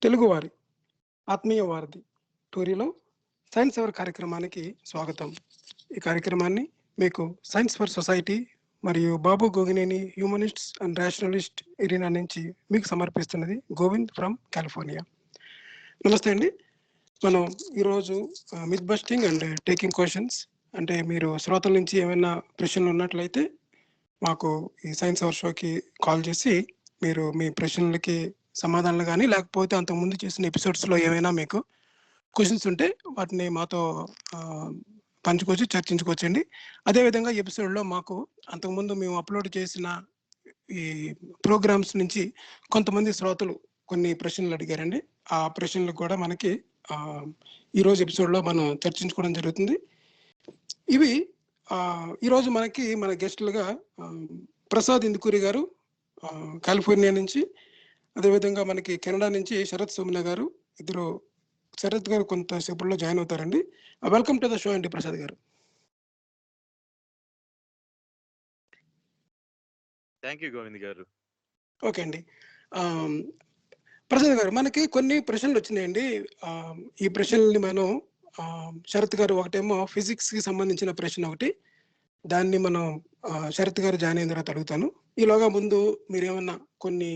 తెలుగువారి ఆత్మీయ వారధి టూరీలో సైన్స్ అవర్ కార్యక్రమానికి స్వాగతం. ఈ కార్యక్రమాన్ని మీకు సైన్స్ ఫర్ సొసైటీ మరియు Babu Gogineni humanists and rationalist arena నుంచి మీకు సమర్పిస్తున్నది గోవింద్ ఫ్రమ్ కాలిఫోర్నియా. నమస్తే అండి. మనం ఈరోజు myth busting and taking questions, అంటే మీరు శ్రోతల నుంచి ఏమైనా ప్రశ్నలు ఉన్నట్లయితే మాకు ఈ సైన్స్ అవర్ షోకి కాల్ చేసి మీరు మీ ప్రశ్నలకి సమాధానాలు కానీ, లేకపోతే అంతకుముందు చేసిన ఎపిసోడ్స్లో ఏమైనా మీకు క్వశ్చన్స్ ఉంటే వాటిని మాతో పంచుకోవచ్చు, చర్చించుకోవచ్చండి. అదేవిధంగా ఎపిసోడ్లో మాకు అంతకుముందు మేము అప్లోడ్ చేసిన ఈ ప్రోగ్రామ్స్ నుంచి కొంతమంది శ్రోతలు కొన్ని ప్రశ్నలు అడిగారండి. ఆ ప్రశ్నలకు కూడా మనకి ఈరోజు ఎపిసోడ్లో మనం చర్చించుకోవడం జరుగుతుంది. ఇవి ఈరోజు మనకి మన గెస్టులుగా ప్రసాద్ ఇందుకూరి గారు కాలిఫోర్నియా నుంచి, అదేవిధంగా మనకి కెనడా నుంచి శరత్ సోమన గారు, ఇద్దరు. శరత్ గారు కొంతసేపులో జాయిన్ అవుతారండి. వెల్కమ్ టు ద షో అండి ప్రసాద్ గారు. థ్యాంక్ యూ గోవింద్ గారు. ఓకే అండి. ప్రసాద్ గారు, మనకి కొన్ని ప్రశ్నలు వచ్చినాయండి. ఈ ప్రశ్నల్ని మనం శరత్ గారు, ఒకటేమో ఫిజిక్స్కి సంబంధించిన ప్రశ్న ఒకటి, దాన్ని మనం శరత్ గారు జాయిన్ అయిన తర్వాత అడుగుతాను. ఈలోగా ముందు మీరేమన్నా కొన్ని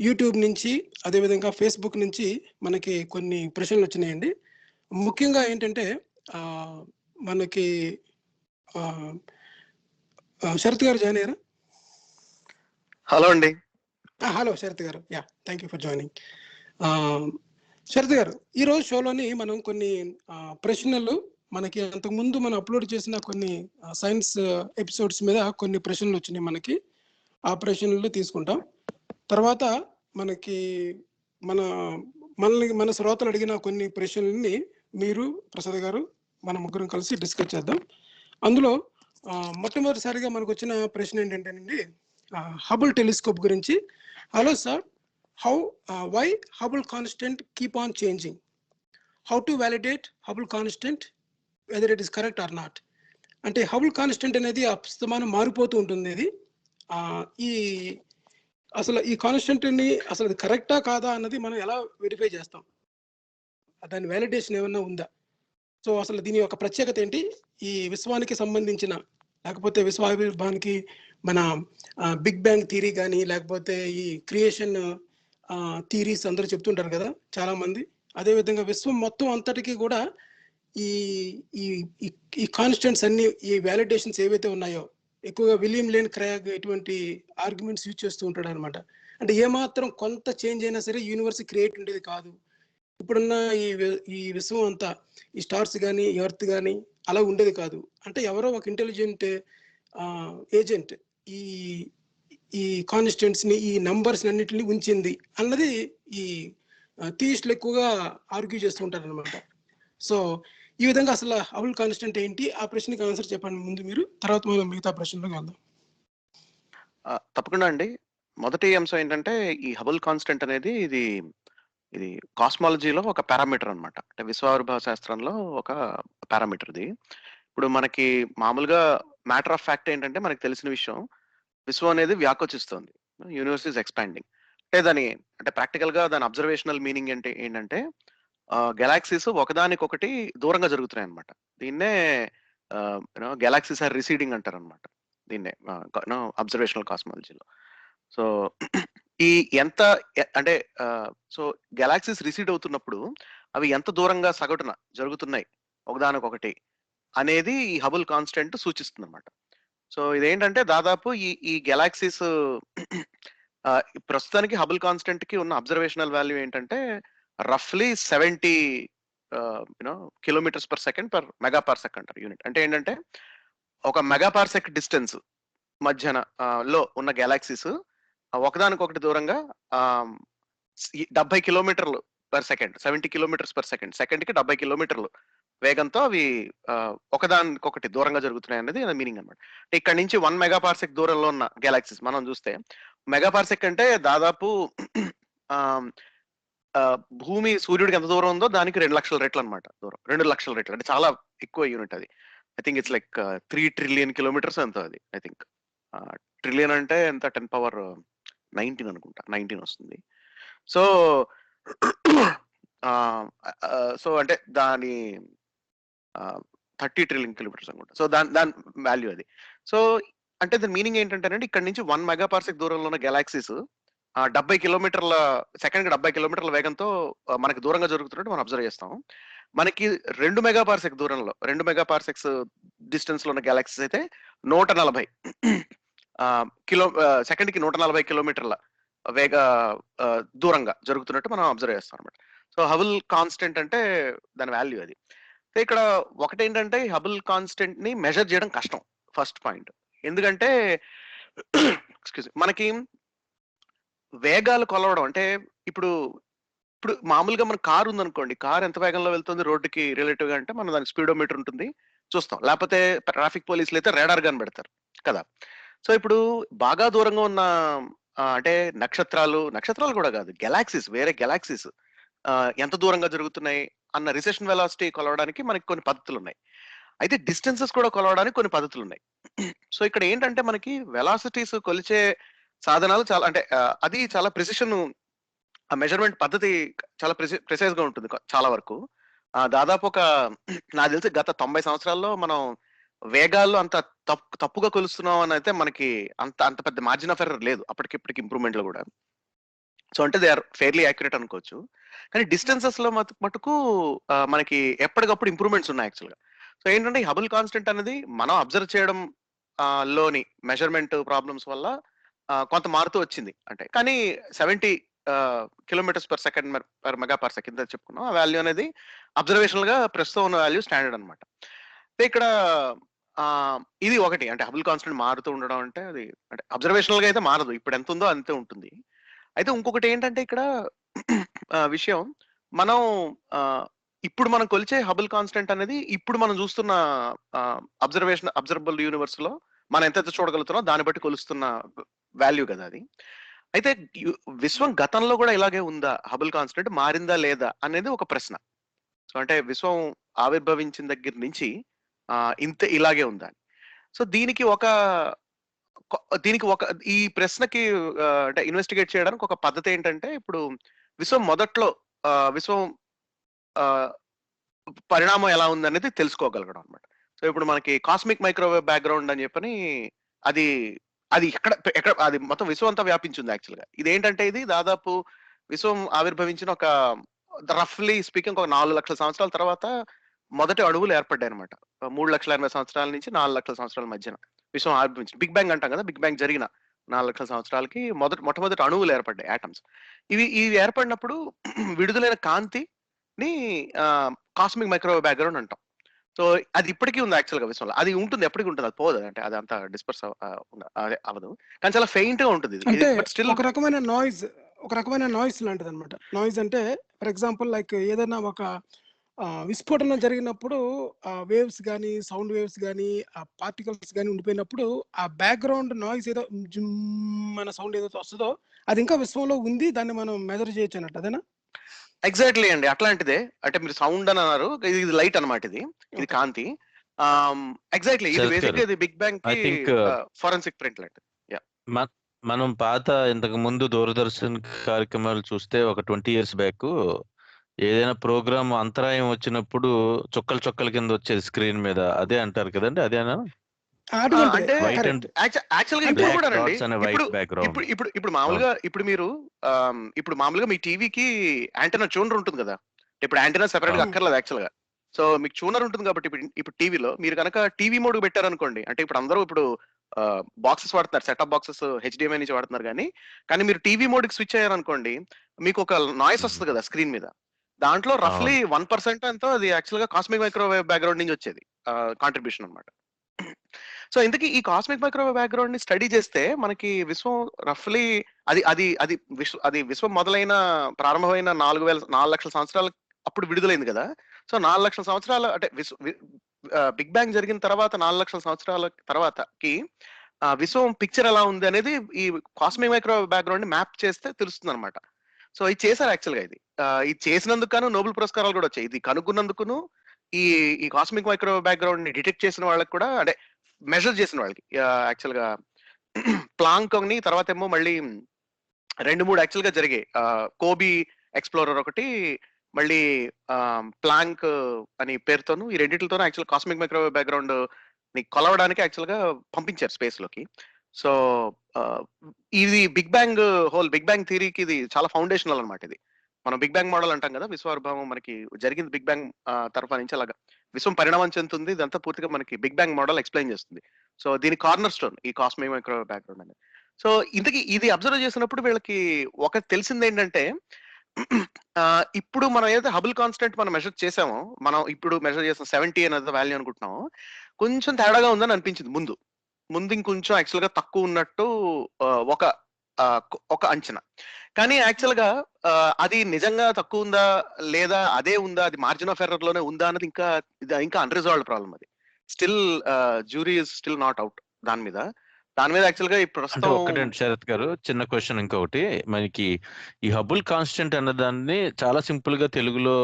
యూట్యూబ్ నుంచి, అదేవిధంగా ఫేస్బుక్ నుంచి మనకి కొన్ని ప్రశ్నలు వచ్చినాయండి. ముఖ్యంగా ఏంటంటే మనకి శరత్ గారు జాయిన్ అయ్యారా? హలో అండి. హలో శరత్ గారు. Yeah, thank you for joining. Sharath గారు, ఈరోజు షోలోని మనం కొన్ని ప్రశ్నలు, మనకి అంతకుముందు మనం అప్లోడ్ చేసిన కొన్ని సైన్స్ ఎపిసోడ్స్ మీద కొన్ని ప్రశ్నలు వచ్చినాయి మనకి. ఆ ప్రశ్నలు తీసుకుంటాం. తర్వాత మనకి మన శ్రోతలు అడిగిన కొన్ని ప్రశ్నలని మీరు, ప్రసాద్ గారు, మన ముగ్గురం కలిసి డిస్కస్ చేద్దాం. అందులో మొట్టమొదటిసారిగా మనకు వచ్చిన ప్రశ్న ఏంటంటేనండి, హబుల్ టెలిస్కోప్ గురించి. Hello sir, why Hubble constant keep on changing? How to validate Hubble constant, whether it is correct or not? అంటే హబుల్ కాన్స్టెంట్ అనేది అస్తమానం మారిపోతూ ఉంటుంది. ఇది అసలు ఈ కాన్స్టెంట్ని అసలు అది కరెక్టా కాదా అన్నది మనం ఎలా వెరిఫై చేస్తాం? దాని వ్యాలిడేషన్ ఏమన్నా ఉందా? సో అసలు దీని యొక్క ప్రత్యేకత ఏంటి? ఈ విశ్వానికి సంబంధించిన, లేకపోతే విశ్వావిర్భానికి మన బిగ్ బ్యాంగ్ థియరీ కానీ, లేకపోతే ఈ క్రియేషన్ థియరీస్ అందరూ చెప్తుంటారు కదా చాలామంది. అదేవిధంగా విశ్వం మొత్తం అంతటికీ కూడా ఈ ఈ కాన్స్టెంట్స్ అన్ని, ఈ వ్యాలిడేషన్స్ ఏవైతే ఉన్నాయో, ఎక్కువగా విలియం లేన్ క్రాగ్ ఇటువంటి ఆర్గ్యుమెంట్స్ యూజ్ చేస్తూ ఉంటాడు అనమాట. అంటే ఏమాత్రం కొంత చేంజ్ అయినా సరే యూనివర్స్ క్రియేట్ ఉండేది కాదు. ఇప్పుడున్న ఈ విశ్వం అంతా, ఈ స్టార్స్ కానీ, ఎర్త్ కానీ అలా ఉండేది కాదు. అంటే ఎవరో ఒక ఇంటెలిజెంట్ ఏజెంట్ ఈ ఈ కాన్స్టెంట్స్ని, ఈ నంబర్స్ అన్నిటిని ఉంచింది అన్నది ఈ థియిస్టులు ఎక్కువగా ఆర్గ్యూ చేస్తూ ఉంటారు అనమాట. సో ఈ విధంగా అసలు హబుల్ కాన్స్టెంట్ ఏంటి, ఆ ప్రశ్నకి ఆన్సర్ చెప్పండి ముందు మీరు, తర్వాత మనం మిగతా ప్రశ్నలోకి వెళ్దాం. తప్పకుండా అండి. మొదటి అంశం ఏంటంటే, ఈ హబుల్ కాన్స్టెంట్ అనేది ఇది కాస్మాలజీలో ఒక పారామీటర్ అనమాట. అంటే విశ్వావిర్భావ శాస్త్రంలో ఒక పారామీటర్ ఇది. ఇప్పుడు మనకి మామూలుగా మ్యాటర్ ఆఫ్ ఫ్యాక్ట్ ఏంటంటే, మనకి తెలిసిన విషయం, విశ్వం అనేది వ్యాకోచిస్తుంది, యూనివర్స్ ఈజ్ ఎక్స్పాండింగ్. అంటే ప్రాక్టికల్ గా దాని అబ్జర్వేషనల్ మీనింగ్ ఏంటంటే గెలాక్సీస్ ఒకదానికొకటి దూరంగా జరుగుతున్నాయి అనమాట. దీన్నే గెలాక్సీస్ ఆర్ రిసీడింగ్ అంటారు అనమాట. దీన్నే అబ్జర్వేషనల్ కాస్మాలజీలో. సో ఈ ఎంత అంటే సో గెలాక్సీస్ రిసీడ్ అవుతున్నప్పుడు అవి ఎంత దూరంగా సగటున జరుగుతున్నాయి ఒకదానికొకటి అనేది ఈ హబుల్ కాన్స్టెంట్ సూచిస్తుంది అనమాట. సో ఇదేంటంటే దాదాపు ఈ గెలాక్సీస్ ప్రస్తుతానికి హబుల్ కాన్స్టెంట్ కి ఉన్న అబ్జర్వేషనల్ వాల్యూ ఏంటంటే రఫ్లీ 70 kilometers per second per mega per second unit. అంటే ఏంటంటే ఒక మెగా పర్ సెకండ్ డిస్టెన్స్ మధ్యన లో ఉన్న గెలాక్సీస్ ఒకదానికొకటి దూరంగా 70 కిలోమీటర్లు per second, 70 kilometers per second, సెకండ్కి 70 కిలోమీటర్లు వేగంతో అవి ఒకదానికొకటి దూరంగా జరుగుతున్నాయి అనేది మీనింగ్ అనమాట. ఇక్కడ నుంచి 1 మెగా పార్సెక్ దూరంలో ఉన్న గెలాక్సీస్ మనం చూస్తే, మెగా పార్సెక్ అంటే దాదాపు భూమి సూర్యుడికి ఎంత దూరం ఉందో దానికి 2 లక్షల రెట్లు అనమాట దూరం. 2 లక్షల రెట్లు అంటే చాలా ఎక్కువ యూనిట్ అది. I think it's like 3 trillion kilometres ఎంతో అది. ఐ థింక్ ట్రిలియన్ అంటే ఎంత, 10 పవర్ 19 అనుకుంటా, 19 వస్తుంది. సో సో అంటే దాని 30 ట్రిలియన్ కిలోమీటర్స్ అనుకుంటా. సో దాని దాని వాల్యూ అది. సో అంటే దాని మీనింగ్ ఏంటంటేనండి, ఇక్కడ నుంచి 1 మెగా పార్సెక్ దూరంలో ఉన్న గెలాక్సీస్ 70 కిలోమీటర్ల సెకండ్‌కి 70 కిలోమీటర్ల వేగంతో మనకి దూరంగా జరుగుతున్నట్టు మనం అబ్జర్వ్ చేస్తాం. మనకి 2 మెగా పార్సెక్ దూరంలో 2 మెగా పార్సెక్స్ డిస్టెన్స్‌లో ఉన్న గెలాక్సీస్ అయితే 140 సెకండ్‌కి 140 కిలోమీటర్ల వేగ దూరంగా జరుగుతున్నట్టు మనం అబ్జర్వ్ చేస్తాం అన్నమాట. సో హబుల్ కాన్స్టెంట్ అంటే దాని వాల్యూ అది. సో ఇక్కడ ఒకటేంటంటే హబుల్ కాన్స్టెంట్ ని మెజర్ చేయడం కష్టం. First point. ఎందుకంటే మనకి వేగాలు కొలవడం అంటే ఇప్పుడు ఇప్పుడు మామూలుగా మన కార్ ఉందనుకోండి. కార్ ఎంత వేగంలో వెళ్తుంది రోడ్డుకి రిలేటివ్‌గా అంటే మనం దానికి స్పీడోమీటర్ ఉంటుంది. చూస్తాం. లేకపోతే ట్రాఫిక్ పోలీసులు అయితే రాడార్ గన్ పెడతారు కదా! సో ఇప్పుడు బాగా దూరంగా ఉన్న అంటే నక్షత్రాలు కూడా కాదు. గెలాక్సీస్ వేరే గెలాక్సీస్ ఎంత దూరంగా జరుగుతున్నాయి అన్న రిసెషన్ వెలాసిటీ కొలవడానికి మనకి కొన్ని పద్ధతులున్నాయి. అయితే డిస్టెన్సెస్ కూడా కొలవడానికి కొన్ని పద్ధతులున్నాయి. సో ఇక్కడ ఏంటంటే మనకి వెలాసిటీస్ కొలిచే సాధనాలు చాలా అంటే అది చాలా ప్రిసిషన్ ఆ మెజర్‌మెంట్ పద్ధతి చాలా ప్రిసైజ్‌గా ఉంటుంది చాలా వరకు. దాదాపు నాకు తెలిసి గత 90 సంవత్సరాల్లో మనం వేగాల్లో అంత తప్పుగా కొలుస్తున్నాం అని అయితే మనకి అంత పెద్ద మార్జిన్ ఆఫ్ ఎర్రర్ లేదు. అప్పటికిప్పటికి ఇంప్రూవ్‌మెంట్‌లో గూడా. సో అంటే దే ఆర్ ఫెయిర్‌లీ యాక్యురేట్ అనుకోవచ్చు. కానీ డిస్టెన్సెస్‌లో మటుకు మనకి ఎప్పటికప్పుడు ఇంప్రూవ్‌మెంట్స్ ఉన్నాయి యాక్చువల్‌గా. సో ఏంటంటే ఈ హబుల్ కాన్స్టెంట్ అనేది మనం అబ్జర్వ్ చేయడం లోని మెజర్‌మెంట్ ప్రాబ్లమ్స్ వల్ల కొంత మారుతూ వచ్చింది. అంటే కానీ 70 kilometers per second per mega per second ఇందాక చెప్పుకున్నాం. ఆ వాల్యూ అనేది అబ్జర్వేషనల్‌గా ప్రస్తుతం ఉన్న వాల్యూ స్టాండర్డ్ అన్నమాట. అయితే ఇక్కడ ఇది ఒకటి. అంటే హబుల్ కాన్స్టెంట్ మారుతూ ఉండడం అంటే అది అంటే అబ్జర్వేషనల్‌గా అయితే మారదు. ఇప్పుడు ఎంత ఉందో అంతే ఉంటుంది. అయితే ఇంకొకటి ఏంటంటే ఇక్కడ విషయం మనం ఇప్పుడు మనం కొలిచే హబుల్ కాన్స్టెంట్ అనేది ఇప్పుడు మనం చూస్తున్న అబ్జర్వబుల్ యూనివర్స్‌లో మనం ఎంతైతే చూడగలుగుతున్నామో దాన్ని బట్టి కొలుస్తున్న వాల్యూ కదా అది. అయితే విశ్వం గతంలో కూడా ఇలాగే ఉందా? హబుల్ కాన్స్టెంట్ మారిందా లేదా అనేది ఒక ప్రశ్న. సో అంటే విశ్వం ఆవిర్భవించిన దగ్గర నుంచి ఇంతే ఇలాగే ఉందా? సో దీనికి ఈ ప్రశ్నకి అంటే ఇన్వెస్టిగేట్ చేయడానికి ఒక పద్ధతి ఏంటంటే ఇప్పుడు విశ్వం మొదట్లో విశ్వం పరిణామం ఎలా ఉందనేది తెలుసుకోగలగడం అన్నమాట. సో ఇప్పుడు మనకి కాస్మిక్ మైక్రోవేవ్ బ్యాక్‌గ్రౌండ్ అని చెప్పని అది అది ఎక్కడ అది మొత్తం విశ్వం అంతా వ్యాపించింది యాక్చువల్‌గా. ఇదేంటంటే ఇది దాదాపు విశ్వం ఆవిర్భవించిన ఒక రఫ్‌లీ స్పీకింగ్ ఒక 4,00,000 సంవత్సరాల తర్వాత మొదటి అణువులు ఏర్పడ్డాయన్నమాట. 3,80,000 సంవత్సరాల నుంచి 4,00,000 సంవత్సరాల మధ్యన విశ్వం ఆవిర్భవించింది. బిగ్ బ్యాంగ్ అంటాం కదా! బిగ్ బ్యాంగ్ జరిగిన 4,00,000 సంవత్సరాలకి మొట్టమొదటి అణువులు ఏర్పడ్డాయి యాటమ్స్. ఇవి ఏర్పడినప్పుడు విడుదలైన కాంతిని కాస్మిక్ మైక్రోవేవ్ బ్యాక్‌గ్రౌండ్ అంటాం. సో అది ఇప్పటికీ ఉంది యాక్చువల్‌గా విశ్వంలో. అది ఉంటుంది. ఎప్పటికి ఉంటుంది. అది పోదు. అంటే అది అంత డిస్పర్స్ అదే అవ్వదు. కానీ చాలా ఫెయింట్‌గా ఉంటుంది ఇది. అంటే బట్ స్టిల్ ఒక రకమైన నాయిస్ లాంటిదన్నమాట. నాయిస్ అంటే ఫర్ ఎగ్జాంపుల్ లైక్ ఏదైనా ఒక విస్ఫోటనం జరిగినప్పుడు వేవ్స్ గాని, సౌండ్ వేవ్స్ గాని, పార్టికల్స్ గాని ఉండిపోయినప్పుడు ఆ బ్యాక్‌గ్రౌండ్ నాయిస్ ఏదో అన్న సౌండ్ ఏదైతే వస్తదో అది ఇంకా విశ్వంలో ఉంది. దాన్ని మనం మెజర్ చేయొచ్చు అన్నట్టు అదేనా? ఎగ్జాక్ట్‌లీ అండి. అట్లాంటిదే. అంటే మీరు సౌండ్ అని అన్నారు. ఇది లైట్ అన్నమాట ఇది. ఇది ఓకే. కాంతి. ఎగ్జాక్ట్‌లీ ఇది శరత్ గారు, బేసిక్‌గా ఇది బిగ్ ఐ బ్యాంగ్‌కి థింక్ ఫోరెన్సిక్ ప్రింట్ లాంటిది. యాహ్! మనం పాత ఇంతకు ముందు దూరదర్శన్ కార్యక్రమాలు చూస్తే ఒక 20 ఇయర్స్ బ్యాక్ ఏదైనా ప్రోగ్రామ్ అంతరాయం వచ్చినప్పుడు చుక్కల కింద వచ్చేది స్క్రీన్ మీద. అదే అంటారు కదండీ! అదేనా? అటువంటిదే. అంటే వైట్ అండ్ కరెక్ట్. యాక్చువల్‌గా అంటే ఇప్పుడు బ్లాక్ కూడానండి. డాట్స్ అనే ఇప్పుడు వైట్ బ్యాక్‌గ్రౌండ్. ఇప్పుడు అవును. మామూలుగా ఇప్పుడు మామూలుగా మీ టీవీకి యాంటెన్నా ట్యూనర్ ఉంటుంది కదా! ఇప్పుడు యాంటెన్నా సెపరేట్‌గా అవును. అక్కర్లేదు యాక్చువల్‌గా. సో మీకు ట్యూనర్ ఉంటుంది కాబట్టి ఇప్పుడు టీవీలో మీరు గనక టీవీ మోడ్‌కి పెట్టారనుకోండి. అంటే ఇప్పుడు అందరూ బాక్సెస్ వాడుతున్నారు. సెట్ టాప్ బాక్సెస్ హెచ్‌డీఎంఐ నుంచి వాడుతున్నారు కానీ మీరు టీవీ మోడ్‌కి స్విచ్ అయ్యారనుకోండి. మీకు ఒక నాయిస్ హ్మ్. వస్తది కదా! స్క్రీన్ మీద. దాంట్లో రఫ్‌లీ అవును. 1% ఎంతో అది యాక్చువల్‌గా కాస్మిక్ మైక్రోవేవ్ బ్యాక్‌గ్రౌండ్ నుంచి వచ్చేది. కాంట్రిబ్యూషన్ అన్నమాట. సో ఇంతకీ ఈ కాస్మిక్ మైక్రోవేవ్ బ్యాక్‌గ్రౌండ్‌ని స్టడీ చేస్తే మనకి విశ్వం రఫ్‌లీ అది విశ్వం మొదలైన ప్రారంభమైన 4,00,000 సంవత్సరాలు అప్పుడు విడుదలైంది కదా! సో 4,00,000 సంవత్సరాలు అంటే బిగ్ బ్యాంగ్ జరిగిన తర్వాత 4,00,000 సంవత్సరాల తర్వాతకి విశ్వం పిక్చర్ ఎలా ఉంది అనేది ఈ కాస్మిక్ మైక్రోవేవ్ బ్యాక్‌గ్రౌండ్‌ని మ్యాప్ చేస్తే తెలుస్తుందన్నమాట. సో ఇది చేశారు యాక్చువల్‌గా ఇది. ఇది చేసినందుకు గాను నోబెల్ పురస్కారాలు కూడా వచ్చాయి. ఇది కనుగొన్నందుకును ఈ ఈ కాస్మిక్ మైక్రోవేవ్ బ్యాక్‌గ్రౌండ్‌ని డిటెక్ట్ చేసిన వాళ్ళకి కూడా అంటే మెజర్ చేసిన వాళ్ళకి యాక్చువల్‌గా ప్లాంక్ అని తర్వాతేమో మళ్ళీ 2-3 యాక్చువల్‌గా జరిగాయి. కోబీ ఎక్స్‌ప్లోరర్ ఒకటి, మళ్ళీ ప్లాంక్ అని పేరుతోను ఈ రెండిట్లతోను యాక్చువల్ కాస్మిక్ మైక్రోవేవ్ బ్యాక్‌గ్రౌండ్‌ని కొలవడానికి యాక్చువల్‌గా పంపించారు స్పేస్‌లోకి. సో, ఇది బిగ్ బ్యాంగ్ థియరీకి ఇది చాలా ఫౌండేషనల్ అన్నమాట ఇది. మనం బిగ్ బ్యాంగ్ మోడల్ అంటాం కదా! విశ్వావిర్భావం మనకి జరిగింది బిగ్ బ్యాంగ్ తరఫా నుంచి అలాగా విశ్వం పరిణామం చెందుతుంది. ఇదంతా పూర్తిగా మనకి బిగ్ బ్యాంగ్ మోడల్ ఎక్స్‌ప్లెయిన్ చేస్తుంది. సో, దీని కార్నర్ స్టోన్ ఈ కాస్మిక్ మైక్రోవేవ్ బ్యాక్‌గ్రౌండ్ అనేది. సో, ఇంతకీ ఇది అబ్జర్వ్ చేసినప్పుడు వీళ్ళకి ఒకటి తెలిసిందేంటంటే ఇప్పుడు మనం ఏదైతే హబుల్ కాన్స్టెంట్ మనం మెజర్ చేసామో, మనం ఇప్పుడు మెజర్ చేసిన 70 అనేది వాల్యూ అనుకుంటున్నామో, కొంచెం తేడాగా ఉందని అనిపించింది ముందు. ముందు ఇంకొంచెం యాక్చువల్‌గా తక్కువ ఉన్నట్టు ఒక అంచనా. కానీ యాక్చువల్‌గా అది నిజంగా తక్కువ ఉందా? లేదా అదే ఉందా? అది మార్జిన్ ఆఫ్ ఎర్రర్ లోనే ఉందా? అన్నది ఇంకా అన్‌రిజాల్వ్డ్ ప్రాబ్లమ్ అది. Still jury is still not out దాని మీద. దాని మీద యాక్చువల్‌గా ఈ అంటే ప్రస్తుతం ఒక్కటండి శరత్ గారు, చిన్న క్వెషన్ ఇంకొకటి. మనకి ఈ హబుల్ కాన్స్టెంట్ అన్న దాన్ని చాలా సింపుల్‌గా తెలుగులో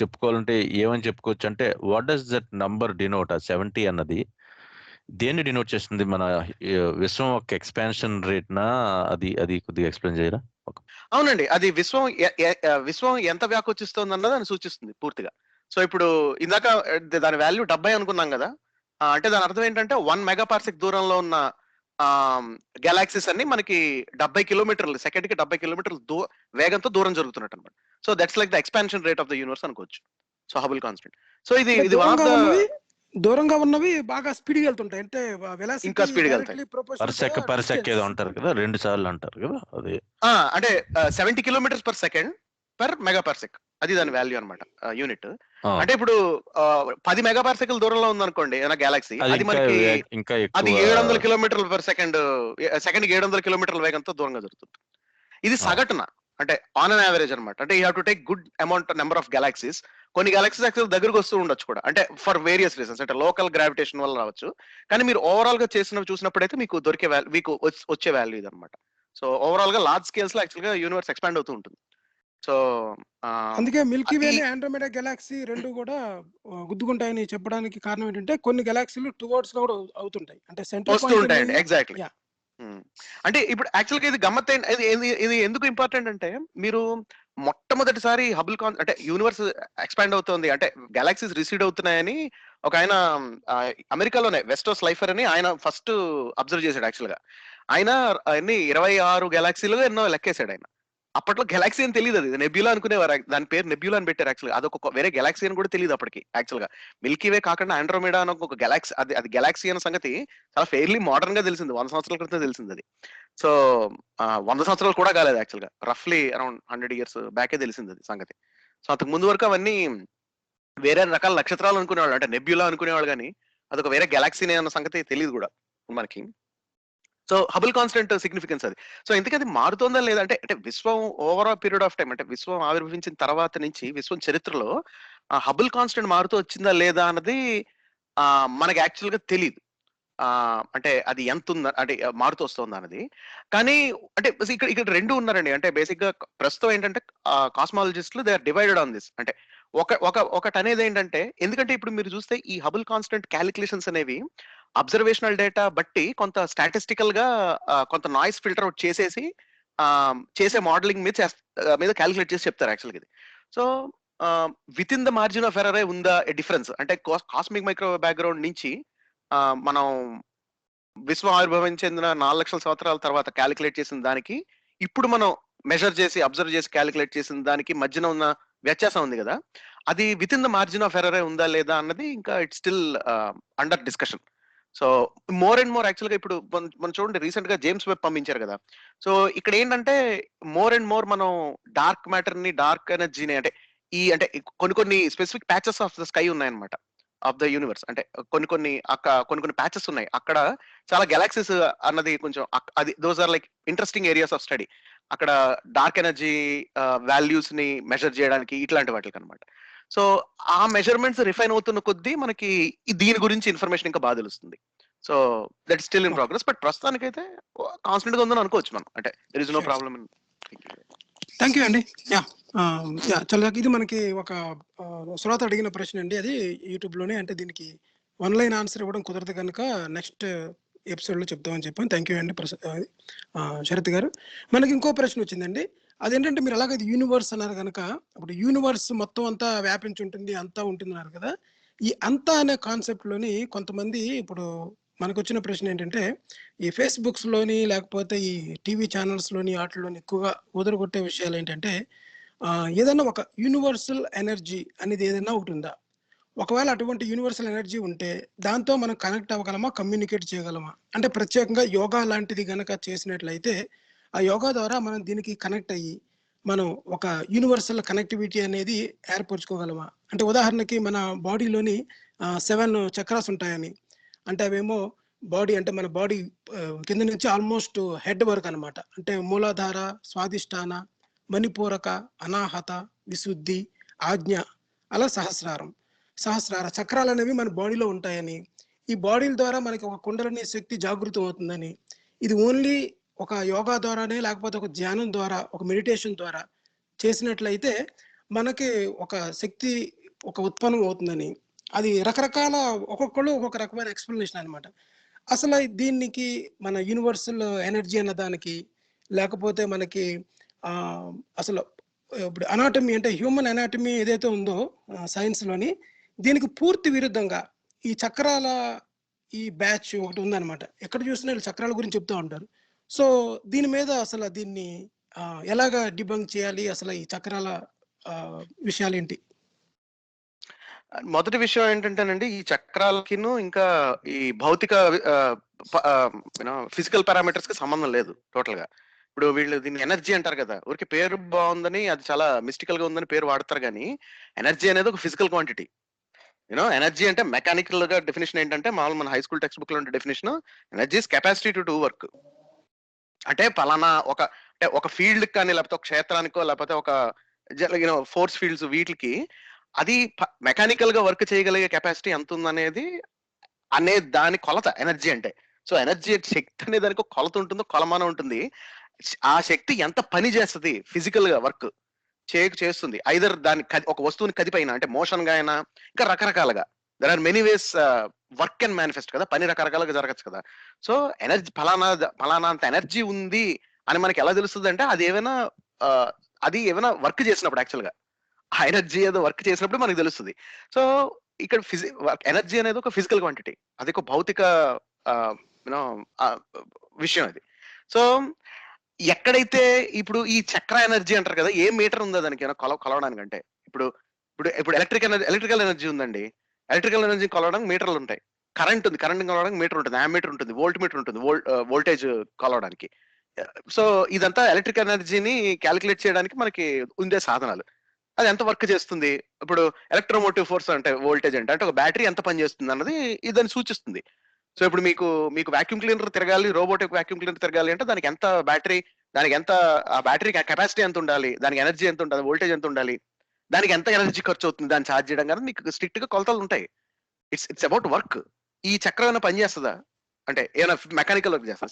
చెప్పుకోవాలంటే ఏమని చెప్పుకోవచ్చు అంటే, what does that number denote? ఆ 70 అన్నది దేన్ని డినోట్ చేస్తుంది? మన విశ్వం యొక్క ఎక్స్‌పాన్షన్ రేట్‌నా? అది కొద్దిగా ఎక్స్‌ప్లెయిన్ చేయరా? అవునండి. అది విశ్వం ఎంత వ్యాకోచిస్తోందన్నది దాన్ని సూచిస్తుంది పూర్తిగా. సో, ఇప్పుడు ఇందాక దాని వాల్యూ 70 అనుకున్నాం గదా! అంటే దాని అర్థం ఏంటంటే 1 మెగా పార్సెక్ దూరంలో ఉన్న గెలాక్సీస్ అన్ని మనకి 70 కిలోమీటర్లు సెకండ్‌కి 70 కిలోమీటర్ల వేగంతో దూరం జరుగుతున్నట్టన్నమాట. So, that's like the expansion rate of the universe అనుకోవచ్చు. So, Hubble constant. సో, ఇది అంటే వన్ ఆఫ్ దూరంగా ఉన్నవి బాగా స్పీడ్‌గా వెళ్తుంటాయి. అంటే ఇంకా వెలాసిటీ స్పీడ్‌గా వెళ్తాయి. డైరెక్ట్‌లీ ప్రపోర్షనల్ టు పర్సెక్ ఏదో డిస్టెన్స్. అంటారు కదా! 2 సార్లు అంటారు కదా! అది. అంటే 70 kilometers per second per mega parsec. అది దాని వాల్యూ అన్నమాట. యూనిట్. ఆ! అంటే ఇప్పుడు 10 మెగా పార్సెకల్ దూరంలో ఉందనుకోండి ఏదైనా గెలాక్సీ. అది అది ఇంకా మనకి ఇంకా అది ఎక్కువ. 700 కిలోమీటర్లు పర్ సెకండ్ సెకండ్‌కి 700 కిలోమీటర్ల వేగంతో దూరంగా జరుగుతుంది. ఇది ఆ! సగటున. అంటే ఆన్ అన్ యావరేజ్ అన్నమాట. అంటే you have to take good number of galaxies. కొన్ని గెలాక్సీస్ యాక్చువల్‌గా దగ్గరకు వస్తూ ఉండొచ్చు కూడా. అంటే ఫర్ వేరియస్ రీజన్స్. అంటే లోకల్ గ్రావిటేషన్ వల్ల రావచ్చు. కానీ మీరు ఓవరాల్‌గా చూసినప్పుడైతే మీకు దొరికే మీకు వచ్చే వాల్యూ ఇదన్నమాట. సో, ఓవరాల్‌గా లార్జ్ స్కేల్స్‌లో యాక్చువల్‌గా యూనివర్స్ ఎక్స్‌పాండ్ అవుతూ ఉంటుంది. సో, ఆహ్, అందుకే మిల్కీ ఈ వేని, ఆండ్రోమెడా గెలాక్సీ 2 కూడా గుద్దుకుంటాయని చెప్పడానికి కారణం ఏంటంటే కొన్ని గెలాక్సీలు టువర్డ్స్‌గా కూడా అవుతుంటాయి. అంటే సెంటర్ వస్తూ పాయింట్ ఉంటాయండి. నుంచి ఎగ్జాక్ట్‌లీ. యాహ్! అంటే ఇప్పుడు యాక్చువల్‌గా ఇది గమ్మత్తైన ఇది ఎందుకు ఇంపార్టెంట్ అంటే, మీరు మొట్టమొదటిసారి అంటే యూనివర్స్ ఎక్స్‌పాండ్ అవుతోంది. అంటే గెలాక్సీస్ రిసీడ్ అవుతున్నాయని ఒకాయన అమెరికాలోనే వెస్టోస్ లైఫర్ అని ఆయన ఫస్ట్ అబ్జర్వ్ చేసాడు యాక్చువల్‌గా. ఆయన ఎన్ని 26 గెలాక్సీలు ఎన్నో లెక్కేసాడాయన. అప్పట్లో గెలాక్సీ అని తెలీదది. నెబ్యులా అనుకునేవారు. దాని పేరు నెబ్యులా అని పెట్టారు యాక్చువల్‌గా. అదొక వేరే గెలాక్సీ అని కూడా తెలీదు అప్పటికి యాక్చువల్‌గా. మిల్కీ వే కాకుండా ఆండ్రోమెడా అని ఒక గెలాక్సీ అది గెలాక్సీ అన్న సంగతి చాలా ఫెయిర్‌లీ మోడర్న్‌గా తెలిసింది. 100 సంవత్సరాల క్రితం తెలిసిందది. సో, 100 సంవత్సరాలు కూడా కాలేదు యాక్చువల్‌గా. రఫ్‌లీ అరౌండ్ 100 ఇయర్స్ బ్యాకే తెలిసిందది సంగతి. సో, అంతకు ముందు వరకు అవన్నీ వేరే రకాల నక్షత్రాలు అనుకునేవాళ్ళు. అంటే నెబ్యులా అనుకునేవాళ్ళు గానీ, అదొక వేరే గెలాక్సీనే అన్న సంగతి తెలీదు గూడా మనకి. సో, హబుల్ కాన్స్టెంట్ సిగ్నిఫికెన్స్ అది. సో, ఇంతకీ అది మారుతోందా లేదా అంటే విశ్వం ఓవర్ ఆ పీరియడ్ ఆఫ్ టైమ్ అంటే విశ్వం ఆవిర్భవించిన తర్వాత నుంచి విశ్వం చరిత్రలో హబుల్ కాన్స్టెంట్ మారుతూ వచ్చిందా లేదా అన్నది మనకి యాక్చువల్‌గా తెలీదు. అంటే అది ఎంతుంద అంటే మారుతూ వస్తోందా అన్నది. కానీ అంటే ఇక్కడ 2 ఉన్నారండి. అంటే బేసిక్‌గా ప్రస్తుతం ఏంటంటే కాస్మాలజిస్ట్‌లు they are divided on this. అంటే ఒకటనేదేంటంటే ఎందుకంటే ఇప్పుడు మీరు చూస్తే ఈ హబుల్ కాన్స్టెంట్ కాలిక్యులేషన్స్ అనేవి అబ్జర్వేషనల్ డేటా బట్టి కొంత స్టాటిస్టికల్‌గా కొంత నాయిస్ ఫిల్టర్ ఔట్ చేసేసి చేసే మోడలింగ్ మీద కాలిక్యులేట్ చేసి చెప్తారు యాక్చువల్‌గా ఇది. So, within the margin of ఎర్రరే ఉందా డిఫరెన్స్ అంటే కాస్మిక్ మైక్రోవేవ్ బ్యాక్‌గ్రౌండ్ నుంచి మనం విశ్వం ఆవిర్భావం చెందిన 4,00,000 సంవత్సరాల తర్వాత కాలిక్యులేట్ చేసిన దానికి, ఇప్పుడు మనం మెజర్ చేసి, అబ్జర్వ్ చేసి కాలిక్యులేట్ చేసిన దానికి మధ్యన ఉన్న వ్యత్యాసం ఉంది గదా! అది వితిన్ ద మార్జిన్ ఆఫ్ ఎర్రరే ఉందా లేదా అన్నది ఇంకా it's still under discussion. So, more and more యాక్చువల్‌గా ఇప్పుడు మనం చూడండి రీసెంట్‌గా జేమ్స్ వెబ్ పంపించారు గదా! సో, ఇక్కడేంటంటే మోర్ అండ్ మోర్ మనం డార్క్ మ్యాటర్‌ని, డార్క్ ఎనర్జీని అంటే కొన్ని specific patches of the sky ఉన్నాయన్నమాట. Of the universe. అంటే కొన్ని ప్యాచెస్ ఉన్నాయి. అక్కడ చాలా గెలాక్సీస్ అన్నది కొంచెం అది those are like interesting areas of study. అక్కడ డార్క్ ఎనర్జీ వాల్యూస్‌ని మెజర్ చేయడానికి ఇట్లాంటి వాటిలకన్నమాట. సో, ఆ మెజర్‌మెంట్స్ రిఫైన్ అవుతున్న కొద్దీ మనకి దీని గురించి ఇన్ఫర్మేషన్ ఇంకా బాగా తెలుస్తుంది. So, that is still in okay. Progress. But ప్రస్తుతానికైతే కాన్స్టెంట్‌గా ఉందని అనుకోవచ్చు మనం. అంటే there is no sure. Problem in thinking. Thank you అండి. యాహ్! చాలా ఇది మనకి ఒక శ్రోత అడిగిన ప్రశ్న అండి. అది యూట్యూబ్‌లోనే. అంటే దీనికి వన్ లైన్ ఆన్సర్ ఇవ్వడం కుదరదు గనుక నెక్స్ట్ ఎపిసోడ్లో చెప్తామని చెప్పాను. థ్యాంక్ యూ అండి శరత్ గారు. మనకి ఇంకో ప్రశ్న వచ్చిందండి. అదేంటంటే మీరు అలాగే యూనివర్స్ అన్నారు కనుక, ఇప్పుడు యూనివర్స్ మొత్తం అంతా వ్యాపించి ఉంటుంది, అంతా ఉంటున్నారు కదా. ఈ అంతా అనే కాన్సెప్ట్లోని కొంతమంది ఇప్పుడు మనకు వచ్చిన ప్రశ్న ఏంటంటే, ఈ ఫేస్బుక్స్లోని లేకపోతే ఈ టీవీ ఛానల్స్లోని వాటిలోని ఎక్కువగా ఉదరగొట్టే విషయాలు ఏంటంటే, ఏదైనా ఒక యూనివర్సల్ ఎనర్జీ అనేది ఏదైనా ఒకటి ఉందా? ఒకవేళ అటువంటి యూనివర్సల్ ఎనర్జీ ఉంటే దాంతో మనం కనెక్ట్ అవ్వగలమా, కమ్యూనికేట్ చేయగలమా? అంటే ప్రత్యేకంగా యోగా లాంటిది గనక చేసినట్లయితే ఆ యోగా ద్వారా మనం దీనికి కనెక్ట్ అయ్యి మనం ఒక యూనివర్సల్ కనెక్టివిటీ అనేది ఏర్పరచుకోగలమా? అంటే ఉదాహరణకి మన బాడీలోని 7 చక్రాస్ ఉంటాయని, అంటే అవేమో బాడీ అంటే మన బాడీ కింద నుంచి ఆల్మోస్ట్ హెడ్ వరకు అనమాట. అంటే మూలాధార, స్వాదిష్టాన, మణిపూరక, అనాహత, విశుద్ధి, ఆజ్ఞ, అలా సహస్రార చక్రాలు అనేవి మన బాడీలో ఉంటాయని, ఈ బాడీల ద్వారా మనకి ఒక కుండలిని శక్తి జాగృతం అవుతుందని, ఇది ఓన్లీ ఒక యోగా ద్వారానే లేకపోతే ఒక ధ్యానం ద్వారా, ఒక మెడిటేషన్ ద్వారా చేసినట్లయితే మనకి ఒక శక్తి ఒక ఉత్పన్నం అవుతుందని, అది రకరకాల ఒక్కొక్కళ్ళు ఒక్కొక్క రకమైన ఎక్స్ప్లెనేషన్ అనమాట. అసలు దీనికి మన యూనివర్సల్ ఎనర్జీ అన్న దానికి లేకపోతే మనకి అసలు ఇప్పుడు అనాటమీ అంటే హ్యూమన్ అనాటమీ ఏదైతే ఉందో సైన్స్లోని, దీనికి పూర్తి విరుద్ధంగా ఈ చక్రాల ఈ బ్యాచ్ ఒకటి ఉందన్నమాట. ఎక్కడ చూసినా వీళ్ళు చక్రాల గురించి చెప్తూ ఉంటారు. సో దీని మీద అసలు దీన్ని ఎలాగా డిబంక్ చేయాలి? అసలు ఈ చక్రాల విషయాలు ఏంటి? మొదటి విషయం ఏంటంటేనండి, ఈ చక్రాలకిను ఇంకా ఈ భౌతిక ఫిజికల్ పారామీటర్స్ కి సంబంధం లేదు టోటల్ గా. ఇప్పుడు వీళ్ళు దీన్ని ఎనర్జీ అంటారు కదా, ఊరికి పేరు బాగుందని అది చాలా మిస్టికల్ గా ఉందని పేరు వాడతారు, కానీ ఎనర్జీ అనేది ఒక ఫిజికల్ క్వాంటిటీ. ఎనర్జీ అంటే మెకానికల్ గా డెఫినేషన్ ఏంటంటే, మామూలు మన హై స్కూల్ టెక్స్ట్ బుక్ లో ఉండే definition, energy is capacity to do work. అంటే పలానా ఒక ఫీల్డ్ కానీ లేకపోతే ఒక క్షేత్రానికో లేకపోతే ఒక ఫోర్స్ ఫీల్డ్స్ వీటికి అది మెకానికల్ గా వర్క్ చేయగలిగే కెపాసిటీ ఎంత ఉందనేది దాని కొలత ఎనర్జీ అంటే. సో ఎనర్జీ శక్తి అనే దానికి ఒక కొలత ఉంటుందో, కొలమానం ఉంటుంది. ఆ శక్తి ఎంత పని చేస్తుంది ఫిజికల్ గా వర్క్ చేస్తుంది, ఐదర్ దాని ఒక వస్తువుని కదిపైన అంటే మోషన్ గా అయినా, ఇంకా రకరకాలుగా there are many ways work and manifest కదా, పని రకరకాలుగా జరగచ్చు కదా. సో ఎనర్జీ ఫలానా అంత ఎనర్జీ ఉంది అని మనకి ఎలా తెలుస్తుంది అంటే, అది ఏమైనా వర్క్ చేసినప్పుడు, యాక్చువల్ గా ఆ ఎనర్జీ ఏదో వర్క్ చేసినప్పుడు మనకు తెలుస్తుంది. సో ఇక్కడ ఎనర్జీ అనేది ఒక ఫిజికల్ క్వాంటిటీ, అది ఒక భౌతిక విషయం అది. సో ఎక్కడైతే ఇప్పుడు ఈ చక్ర ఎనర్జీ అంటారు కదా, ఏ మీటర్ ఉందో దానికి కొలవడానికి అంటే, ఇప్పుడు ఇప్పుడు ఇప్పుడు ఎలక్ట్రికల్ ఎనర్జీ ఉందండి, ఎలక్ట్రికల్ ఎనర్జీ కొలవడానికి మీటర్లు ఉంటాయి. కరెంట్ కొలవడానికి మీటర్ ఉంటుంది, మీటర్ ఉంటుంది, వోల్ట్ మీటర్ ఉంటుంది, వోల్టేజ్ కొలవడానికి. సో ఇదంతా ఎలక్ట్రికల్ ఎనర్జీని క్యాలిక్యులేట్ చేయడానికి మనకి ఉండే సాధనాలు. అది ఎంత వర్క్ చేస్తుంది, ఇప్పుడు ఎలక్ట్రోమోటివ్ ఫోర్స్ అంటే వోల్టేజ్ అంటే ఒక బ్యాటరీ ఎంత పని చేస్తుంది అన్నది ఇదని సూచిస్తుంది. సో ఇప్పుడు మీకు వాక్యూమ్ క్లీనర్ తిరగాలి, రోబోటిక్ వాక్యూమ్ క్లీనర్ తిరగాలి అంటే దానికి ఎంత బ్యాటరీ, ఆ బ్యాటరీ కెపాసిటీ ఎంత ఉండాలి, దానికి ఎనర్జీ ఎంత ఉండాలి, వోల్టేజ్ ఎంత ఉండాలి, దానికి ఎంత ఎనర్జీ ఖర్చు అవుతుంది దాన్ని ఛార్జ్ చేయడం, కానీ మీకు స్ట్రిక్ట్ గా కొలతలు ఉంటాయి. It's about work. ఈ చక్రం ఏమైనా పని చేస్తుందా అంటే, ఏమైనా మెకానికల్ వర్క్ చేస్తా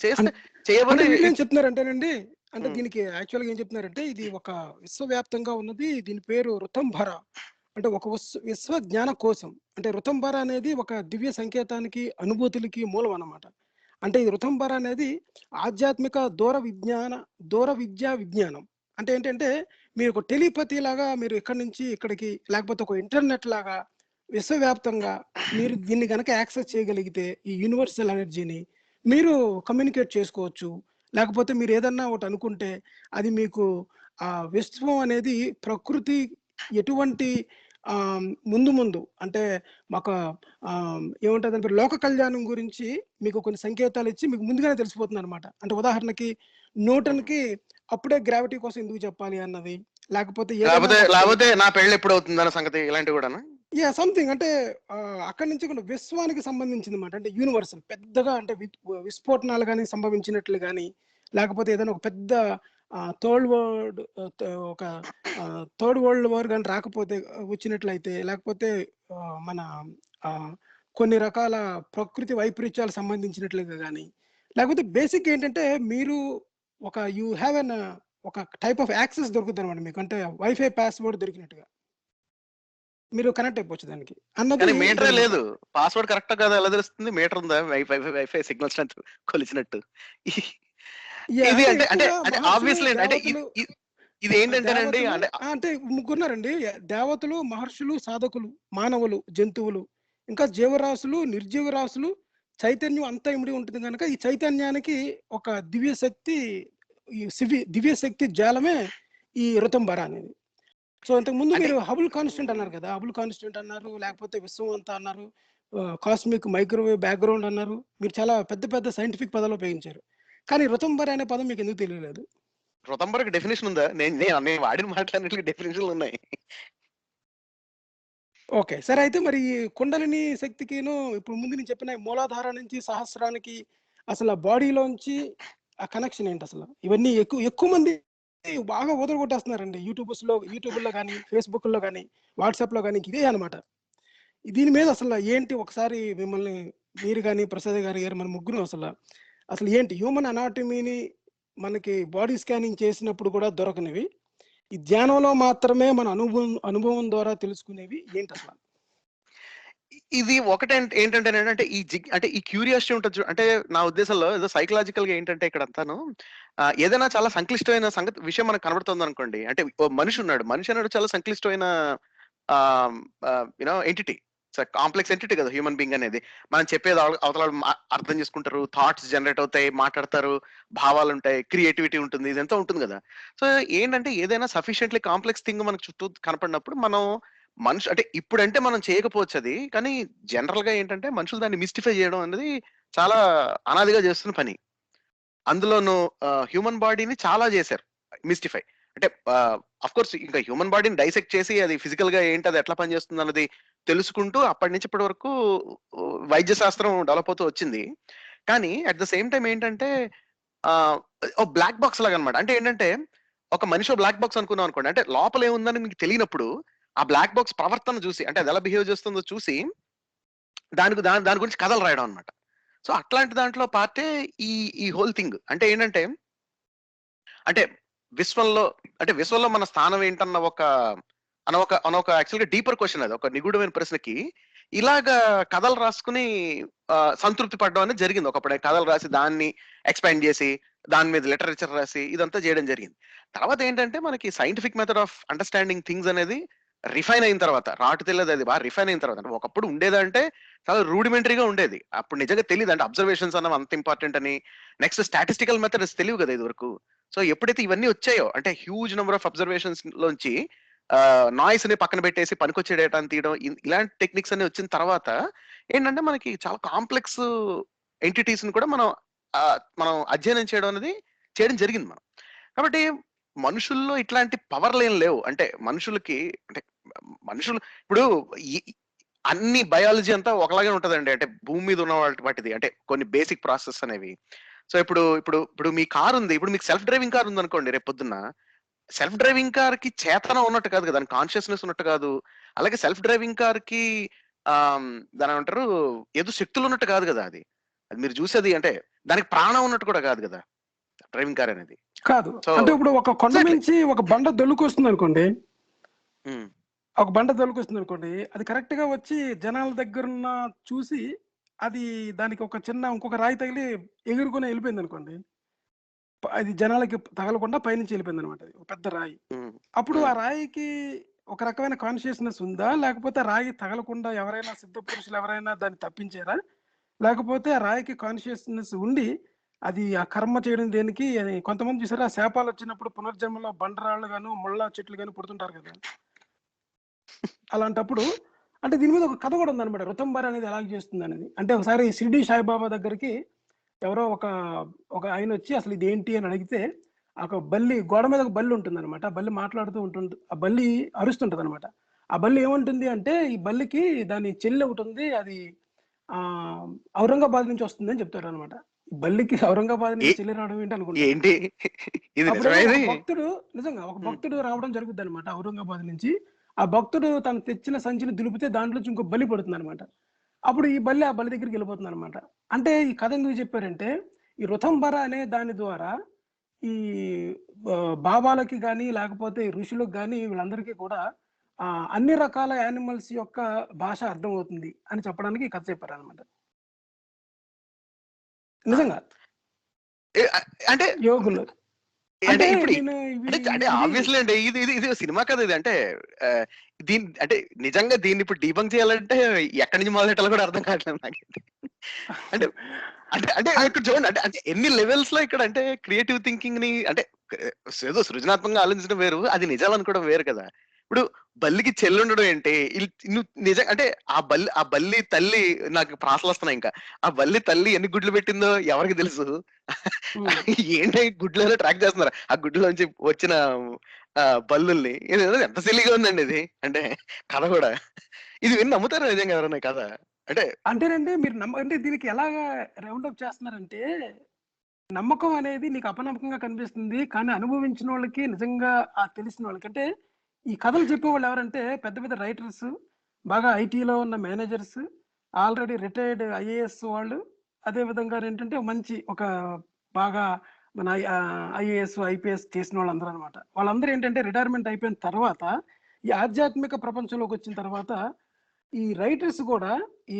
చేయబోతే ఏం చెప్తున్నారంటేనండి, అంటే దీనికి యాక్చువల్గా ఏం చెప్తున్నారంటే, ఇది ఒక విశ్వవ్యాప్తంగా ఉన్నది, దీని పేరు ఋతంభర. అంటే ఒక విశ్వ జ్ఞాన కోశం. అంటే ఋతంభర అనేది ఒక దివ్య సంకేతానికి, అనుభూతులకి మూలం అన్నమాట. అంటే ఈ ఋతంభర అనేది ఆధ్యాత్మిక దూర విద్యా విజ్ఞానం. అంటే ఏంటంటే, మీరు ఒక టెలిపతి లాగా మీరు ఇక్కడి నుంచి ఇక్కడికి, లేకపోతే ఒక ఇంటర్నెట్ లాగా విశ్వవ్యాప్తంగా మీరు దీన్ని కనుక యాక్సెస్ చేయగలిగితే, ఈ యూనివర్సల్ ఎనర్జీని మీరు కమ్యూనికేట్ చేసుకోవచ్చు. లేకపోతే మీరు ఏదన్నా ఒకటి అనుకుంటే అది మీకు విశ్వం అనేది ప్రకృతి ఎటువంటి ముందు అంటే మాకు ఏముంటుంది, లోక కళ్యాణం గురించి మీకు కొన్ని సంకేతాలు ఇచ్చి మీకు ముందుగానే తెలిసిపోతుంది అనమాట. అంటే ఉదాహరణకి న్యూటన్కి అప్పుడే గ్రావిటీ కోసం ఎందుకు చెప్పాలి అన్నది, లేకపోతే నా పెళ్లి ఎప్పుడు అవుతుంది అన్న సంగతి, ఇలాంటివి కూడా సంథింగ్. అంటే అక్కడి నుంచి కూడా విశ్వానికి సంబంధించింది అనమాట. అంటే యూనివర్సల్ పెద్దగా, అంటే విస్ఫోటనాలు కానీ సంభవించినట్లు కానీ, లేకపోతే ఏదైనా ఒక పెద్ద థర్డ్ వరల్డ్ వార్ కానీ రాకపోతే వచ్చినట్లయితే, లేకపోతే మన కొన్ని రకాల ప్రకృతి వైపరీత్యాలు సంబంధించినట్లుగా కానీ, లేకపోతే బేసిక్ ఏంటంటే మీరు యూ హ్యావ్ ఒక టైప్ ఆఫ్ యాక్సెస్ దొరుకుతుంది అనమాట మీకు. అంటే వైఫై పాస్వర్డ్ దొరికినట్టుగా మీరు కనెక్ట్ అయిపోవచ్చు దానికి అన్నది కానీ మీటరే దీని లేదు. మొత్తం. పాస్వర్డ్ కరెక్టా కాదా ఎలా తెలుస్తుంది? మీటర్ ఉందా? వైఫై సిగ్నల్ స్ట్రెంత్ కొలిచినట్టు. ఇది అంటే అంటే అంటే ఎక్కువగా అంటే మహర్షులు, ఆబ్వియస్లీ అంటే దేవతలు, ఇది ఏంటంటేనండి దేవతలు అంటే అంటే ముగ్గురున్నారండి. దేవతలు, మహర్షులు, సాధకులు, మానవులు, జంతువులు, ఇంకా జీవరాశులు, నిర్జీవరాశులు, చైతన్యం అంతా ఇమిడి ఉంటుంది కనుక ఈ చైతన్యానికి ఒక దివ్య శక్తి, ఈ దివ్య శక్తి జాలమే ఈ ఋతంబర అనేది. సో ఇంతకు ముందు అంటే మీరు హబుల్ కాన్స్టెంట్ అన్నారు కదా, హబుల్ కాన్స్టెంట్ అన్నారు, లేకపోతే విశ్వం అంతా అన్నారు, కాస్మిక్ మైక్రోవేవ్ బ్యాక్గ్రౌండ్ అన్నారు. మీరు చాలా పెద్ద పెద్ద సైంటిఫిక్ పదాలు ఉపయోగించారు. కానీ ఋతంబర అనే పదం మీకు ఎందుకు తెలియలేదు? ఋతంబరకి డెఫినేషన్ ఉందా? నేను వాడిన మాటలన్నిటికి డెఫినేషన్లు ఉన్నాయి. ఓకే. సరే అయితే మరి ఈ కుండలిని శక్తికిను ఇప్పుడు ముందు నేను చెప్పిన ఈ మూలాధార నుంచి సహస్రానికి అసలు బాడీలోంచి ఆ కనెక్షన్ ఏంటసల? ఇవన్నీ ఎక్కువ మంది బాగా వదలగొట్టేస్తున్నారండి. యూట్యూబుల్లో గానీ, ఫేస్‌బుక్‌లో గానీ, వాట్సాప్‌లో గానీ ఇదే అనమాట. దీని మీద అసల ఏంటి ఒకసారి మిమ్మల్ని మీరు గాని, ప్రసాద్ గారు మన ముగ్గురు అసలు ఏంటి హ్యూమన్ అనాటమీని మనకి బాడీ స్కానింగ్ చేసినప్పుడు కూడా దొరకనివి, ఈ ధ్యానంలో మాత్రమే మన అనుభవం ద్వారా తెలుసుకునేవి ఏంటసల? ఇది ఏంటంటేనంటే అంటే ఈ క్యూరియాసిటీ ఉంటది అంటే నా ఉద్దేశంలో ఏదో సైకలాజికల్‌గా ఏంటంటే ఇక్కడంతాను ఏదైనా చాలా సంక్లిష్టమైన విషయం మనకు కనబడుతుందనుకోండి. అంటే ఓ మనిషి ఉన్నాడు. మనిషి అనేది చాలా సంక్లిష్టమైన ఆహ్, ఆహ్, ఎంటిటీ. కాంప్లెక్స్ ఎంటిటీ కదా! హ్యూమన్ బీయింగ్ అనేది. మనం చెప్పేది అవతల అర్థం చేసుకుంటారు. థాట్స్ జనరేట్ అవుతాయి. మాట్లాడతారు. భావాలుంటాయి. క్రియేటివిటీ ఉంటుంది. ఇదంతా ఉంటుంది గదా! సో, ఏంటంటే ఏదైనా సఫిషియెంట్‌లీ కాంప్లెక్స్ థింగ్ మనకు చుట్టూ కనపడినప్పుడు మనం అంటే ఇప్పుడంటే మనం చేయకపోవచ్చది. కానీ జనరల్‌గా ఏంటంటే మనుషులు దాన్ని మిస్టిఫై చేయడం అనేది చాలా అనాదిగా చేస్తున్న పని. అందులోనూ హ్యూమన్ బాడీని చాలా చేశారు మిస్టిఫై. అంటే ఆఫ్‌కోర్స్ ఇంకా హ్యూమన్ బాడీని డైసెక్ట్ చేసి అది ఫిజికల్‌గా ఏంటి, అది ఎట్లా పనిచేస్తుందన్నది తెలుసుకుంటూ అప్పటి నుంచి ఇప్పటి వరకు వైద్య శాస్త్రం డెవలప్ అవుతూ వచ్చింది. కానీ అట్ ద సేమ్ టైమ్ ఏంటంటే ఆహ్, ఓ బ్లాక్ బాక్స్ లాగనమాట. అంటే ఏంటంటే ఒక మనిషి ఓ బ్లాక్ బాక్స్ అనుకున్నాం అనుకోండి. అంటే లోపల ఏముందని మీకు తెలియనప్పుడు ఆ బ్లాక్ బాక్స్ ప్రవర్తన చూసి అంటే అది ఎలా బిహేవ్ చేస్తుందో చూసి దాని గురించి కథలు రాయడం అన్నమాట. సో, అట్లాంటి దాంట్లో పార్టే ఈ ఈ హోల్ థింగ్. అంటే ఏంటంటే, అంటే విశ్వంలో విశ్వంలో మన స్థానం ఏంటన్న ఒక యాక్చువల్‌గా డీపర్ క్వెషన్ అది. ఒక నిగూఢమైన ప్రశ్నకి ఇలాగా కథలు రాసుకొని సంతృప్తి పడడం అనేది జరిగింది. ఒకప్పుడు కథలు రాసి దాన్ని ఎక్స్‌పాండ్ చేసి, దాని మీద లిటరేచర్ రాసి ఇదంతా చేయడం జరిగింది. తర్వాత ఏంటంటే మనకి scientific method of understanding things అనేది రిఫైన్ అయిన తర్వాత, రాటు తెల్లది అది బాగా రిఫైన్ అయిన తర్వాత, అంటే ఒకప్పుడు ఉండేదంటే చాలా రూడిమెంటరీగా ఉండేది. అప్పుడు నిజంగా తెలీదు. అంటే అబ్జర్వేషన్స్ అన్నవి అంత ఇంపార్టెంట్ అని. నెక్స్ట్ స్టాటిస్టికల్ మెథడ్స్ తెలియవు కదా ఇదివరకు. సో, ఎప్పుడైతే ఇవన్నీ వచ్చాయో అంటే హ్యూజ్ నంబర్ ఆఫ్ అబ్జర్వేషన్స్ లోంచి నాయిస్‌ని పక్కన పెట్టేసి పనికొచ్చే డేటాని తీయడం ఇలాంటి టెక్నిక్స్ అన్ని వచ్చిన తర్వాత ఏంటంటే మనకి చాలా కాంప్లెక్స్ ఎంటిటీస్‌ని కూడా మనం అధ్యయనం చేయడం అనేది చేయడం జరిగింది మనం. కాబట్టి మనుషుల్లో ఇట్లాంటి పవర్‌లేం లేవు. అంటే మనుషులకి అంటే మనుషులు ఇప్పుడు ఈ అన్ని బయాలజీ అంతా ఒకలాగే ఉంటదండి. అంటే భూమి మీద ఉన్న వాటిది. అంటే కొన్ని బేసిక్ ప్రాసెస్ అనేవి. సో, ఇప్పుడు మీ కార్ ఉంది. ఇప్పుడు మీకు సెల్ఫ్ డ్రైవింగ్ కార్ ఉందనుకోండి రేపొద్దున్న. సెల్ఫ్ డ్రైవింగ్ కార్‌కి చేతన ఉన్నట్టు కాదు కదా! దానికి కాన్షియస్‌నెస్ ఉన్నట్టు కాదు. అలాగే సెల్ఫ్ డ్రైవింగ్ కార్‌కి దాన్నేమంటారు, ఏదో శక్తులున్నట్టు కాదు గదా అది. అది మీరు చూసేది అంటే దానికి ప్రాణం ఉన్నట్టు కూడా కాదు గదా! డ్రైవింగ్ కార్ అనేది. కాదు. సో అంటే ఇప్పుడు ఒక కొండ ఎగ్జాక్ట్‌లీ. మించి ఒక బండ దొల్లుకొస్తుందనుకోండి. హ్మ్. ఒక బండ దొల్లుకొస్తుందనుకోండి. అది కరెక్ట్‌గా వచ్చి జనాల దగ్గరున్న చూసి అది దానికి ఒక చిన్న ఇంకొక రాయి తగిలి ఎగురుకొని ఎళ్ళిపోయిందనుకోండి. అది జనాలకి తగలకుండా పైనుంచి ఎళ్ళిపోయిందనమాట అది. ఒక పెద్ద రాయి. హ్మ్. అప్పుడు ఆ హ్మ్. రాయికి ఒక రకమైన కాన్షియస్‌నెస్ ఉందా? లేకపోతే రాయి తగలకుండా ఎవరైనా సిద్ధ పురుషులు ఎవరైనా దాన్ని తప్పించారా? లేకపోతే ఆ రాయికి కాన్షియస్‌నెస్ ఉండి అది ఆ కర్మ చేయడం దేనికి అని కొంతమంది చూసారా శాపాలొచ్చినప్పుడు పునర్జన్మలో బండరాళ్ళు గాను, ముళ్ళ చెట్లు గాని పుడుతుంటారు కదా! అలాంటప్పుడు అంటే దీని మీద ఒక కథ కూడా ఉందన్నమాట. ఋతంబర్ అనేది ఎలాగ చేస్తుందనేది. అంటే ఒకసారి షిరిడీ సాయిబాబా దగ్గరికి ఎవరో ఒక ఆయనొచ్చి అసలు ఇదేంటి అని అడిగితే, ఒక బల్లి గోడ మీద ఒక బల్లి ఉంటుందన్నమాట. ఆ బల్లి మాట్లాడుతూ ఉంటుంది. ఆ బల్లి అరుస్తుంటదన్నమాట. ఆ బల్లి ఏమంటుంది అంటే, ఈ బల్లికి దాని చెల్లి ఒకటుంది. అది ఔరంగాబాద్ నుంచి వస్తుందని చెప్తాడన్నమాట. ఈ బల్లికి ఔరంగాబాద్ ఏ నుంచి చెల్లి రావడం ఏంటి అనుకుంటారు. ఏంటి? ఇది నిజమా అప్పుడేమో ఒక ఇది? భక్తుడు నిజంగా ఒక హ్మ్. భక్తుడు రావడం జరుగుద్దన్నమాట ఔరంగాబాద్ నుంచి. ఆ భక్తుడు తను తెచ్చిన సంచిని దులిపితే దాంట్లోంచి ఇంకో బల్లి పడుతుందన్నమాట. అప్పుడు ఈ బల్లి ఆ బల్లి దగ్గరికెళ్ళిపోతుందన్నమాట. అంటే ఈ కథ ఎందుకు చెప్పారంటే, ఈ ఋతంబర అనే దాని ద్వారా ఈ భావాలకి గాని, లేకపోతే ఋషులకు గాని వీళ్ళందరికీ కూడా అన్ని రకాల యానిమల్స్ యొక్క భాష అర్థమవుతుంది అని చెప్పడానికి ఈ కథ చెప్పారనమాట. నిజంగా అంటే యోగులు అంటే అంటే ఇప్పుడు నేను అంటే అంటే ఇది ఆబ్వియస్లీ అండి ఇది సినిమా కదా ఇది. అంటే దీని అంటే నిజంగా దీన్ని ఇప్పుడు డీబంక్ చేయాలంటే ఎక్కడి నుంచి మొదలెట్టాలో కూడా అర్థం కావట్లేదు నాకైతే. అంటే అంటే అంటే ఇక్కడ చూడండి, అంటే అంటే ఎన్ని లెవెల్స్ లో ఇక్కడ అంటే క్రియేటివ్ థింకింగ్ ని అంటే ఏదో సృజనాత్మకంగా ఆలోచించడం వేరు, అది నిజాలు అనుకోవడం వేరు కదా. ఇప్పుడు బల్లికి చెల్లి ఉండడం ఏంటి, నువ్వు నిజం అంటే ఆ బల్లి తల్లి నాకు ప్రాసలు వస్తున్నాయి. ఇంకా ఆ బల్లి తల్లి ఎన్ని గుడ్లు పెట్టిందో ఎవరికి తెలుసు? ఏంటి గుడ్లలో ట్రాక్ చేస్తున్నారు ఆ గుడ్లోంచి వచ్చిన బల్లుల్ని. ఇదేదో ఎంత సిల్లిగా ఉందండి ఇది. అంటే కథ కూడా ఇది విని నమ్ముతారా నిజంగా ఎవరన్నా కథ? అంటే అంటేనండి మీరు అంటే దీనికి ఎలాగా రౌండ్ అప్ చేస్తున్నారంటే, నమ్మకం అనేది నీకు అపనమ్మకంగా కనిపిస్తుంది. కానీ అనుభవించిన వాళ్ళకి నిజంగా తెలిసిన వాళ్ళకి అంటే ఈ కథలు చెప్పేవాళ్ళు ఎవరంటే పెద్ద పెద్ద రైటర్స్, బాగా ఐటీలో ఉన్న మేనేజర్స్, ఆల్రెడీ రిటైర్డ్ ఐఏఎస్ వాళ్ళు, అదే విధంగా ఏంటంటే మంచి ఒక బాగా మన ఐఏఎస్, ఐపీఎస్ చేసిన వాళ్ళందరూ అనమాట. వాళ్ళందరూ ఏంటంటే రిటైర్మెంట్ అయిపోయిన తర్వాత ఈ ఆధ్యాత్మిక ప్రపంచంలోకి వచ్చిన తర్వాత ఈ రైటర్స్ కూడా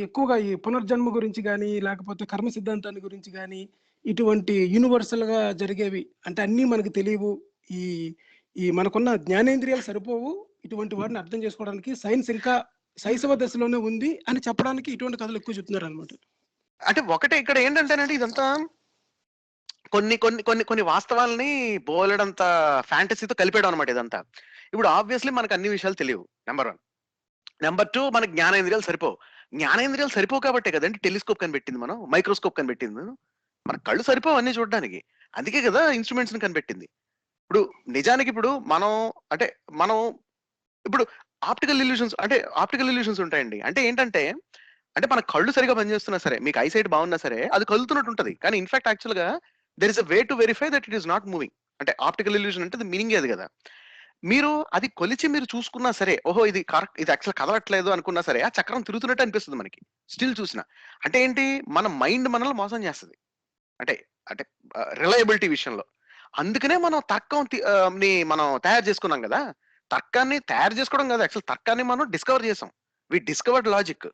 ఎక్కువగా ఈ పునర్జన్మ గురించి కానీ, లేకపోతే కర్మ సిద్ధాంతాన్ని గురించి కానీ, ఇటువంటి యూనివర్సల్ గా జరిగేవి అంటే అన్నీ మనకు తెలియవు, ఈ ఈ మనకున్న జ్ఞానేంద్రియాలు సరిపోవు, ఇటువంటి వాటిని అర్థం చేసుకోవడానికి సైన్స్ ఇంకా శైశవ దశలోనే ఉంది అని చెప్పడానికి ఇటువంటి కథలు ఎక్కువ చెప్తున్నారు అనమాట. అంటే ఒకటే ఇక్కడ ఏంటంటేనండి, ఇదంతా కొన్ని కొన్ని కొన్ని కొన్ని వాస్తవాల్ని బోలెడంత ఫ్యాంటసీతో కలిపేయడం అనమాట ఇదంతా. ఇప్పుడు ఆబ్వియస్లీ మనకు అన్ని విషయాలు తెలియవు, నెంబర్ 1. నెంబర్ 2, మనకి జ్ఞానేంద్రియాలు సరిపోవు. జ్ఞానేంద్రియాలు సరిపోవు కాబట్టే కదండి టెలిస్కోప్ కనిపెట్టింది, మనం మైక్రోస్కోప్ కనిపెట్టింది. మన కళ్ళు సరిపోవు అన్ని చూడడానికి, అందుకే కదా ఇన్స్ట్రుమెంట్స్ ని కనిపెట్టింది. ఇప్పుడు నిజానికి ఇప్పుడు మనం ఇప్పుడు ఆప్టికల్ ఇల్యూషన్స్ ఉంటాయండి. అంటే ఏంటంటే అంటే మన కళ్ళు సరిగా పనిచేస్తున్నా సరే, మీకు ఐసైట్ బాగున్నా సరే, అది కదులుతున్నట్టు ఉంటది. కానీ ఇన్ఫాక్ట్ యాక్చువల్ గా there is a way to verify that it is not moving. అంటే ఆప్టికల్ ఇల్యూషన్ అంటే మీనింగ్ అది కదా. మీరు అది కొలిచి మీరు చూసుకున్నా సరే, ఓహో ఇది కరెక్ట్, ఇది యాక్చువల్ కదలట్లేదు అనుకున్నా సరే, ఆ చక్రం తిరుగుతున్నట్టు అనిపిస్తుంది మనకి స్టిల్ చూసిన. అంటే ఏంటి, మన మైండ్ మనల్ని మోసం చేస్తుంది. అంటే అంటే రిలయబిలిటీ విషయంలో. అందుకనే మనం ని మనం తయారు చేసుకున్నాం కదా. తర్కాన్ని తయారు చేసుకోవడం కదా, యాక్చువల్ తర్కాన్ని మనం డిస్కవర్ చేసాం. We discovered logic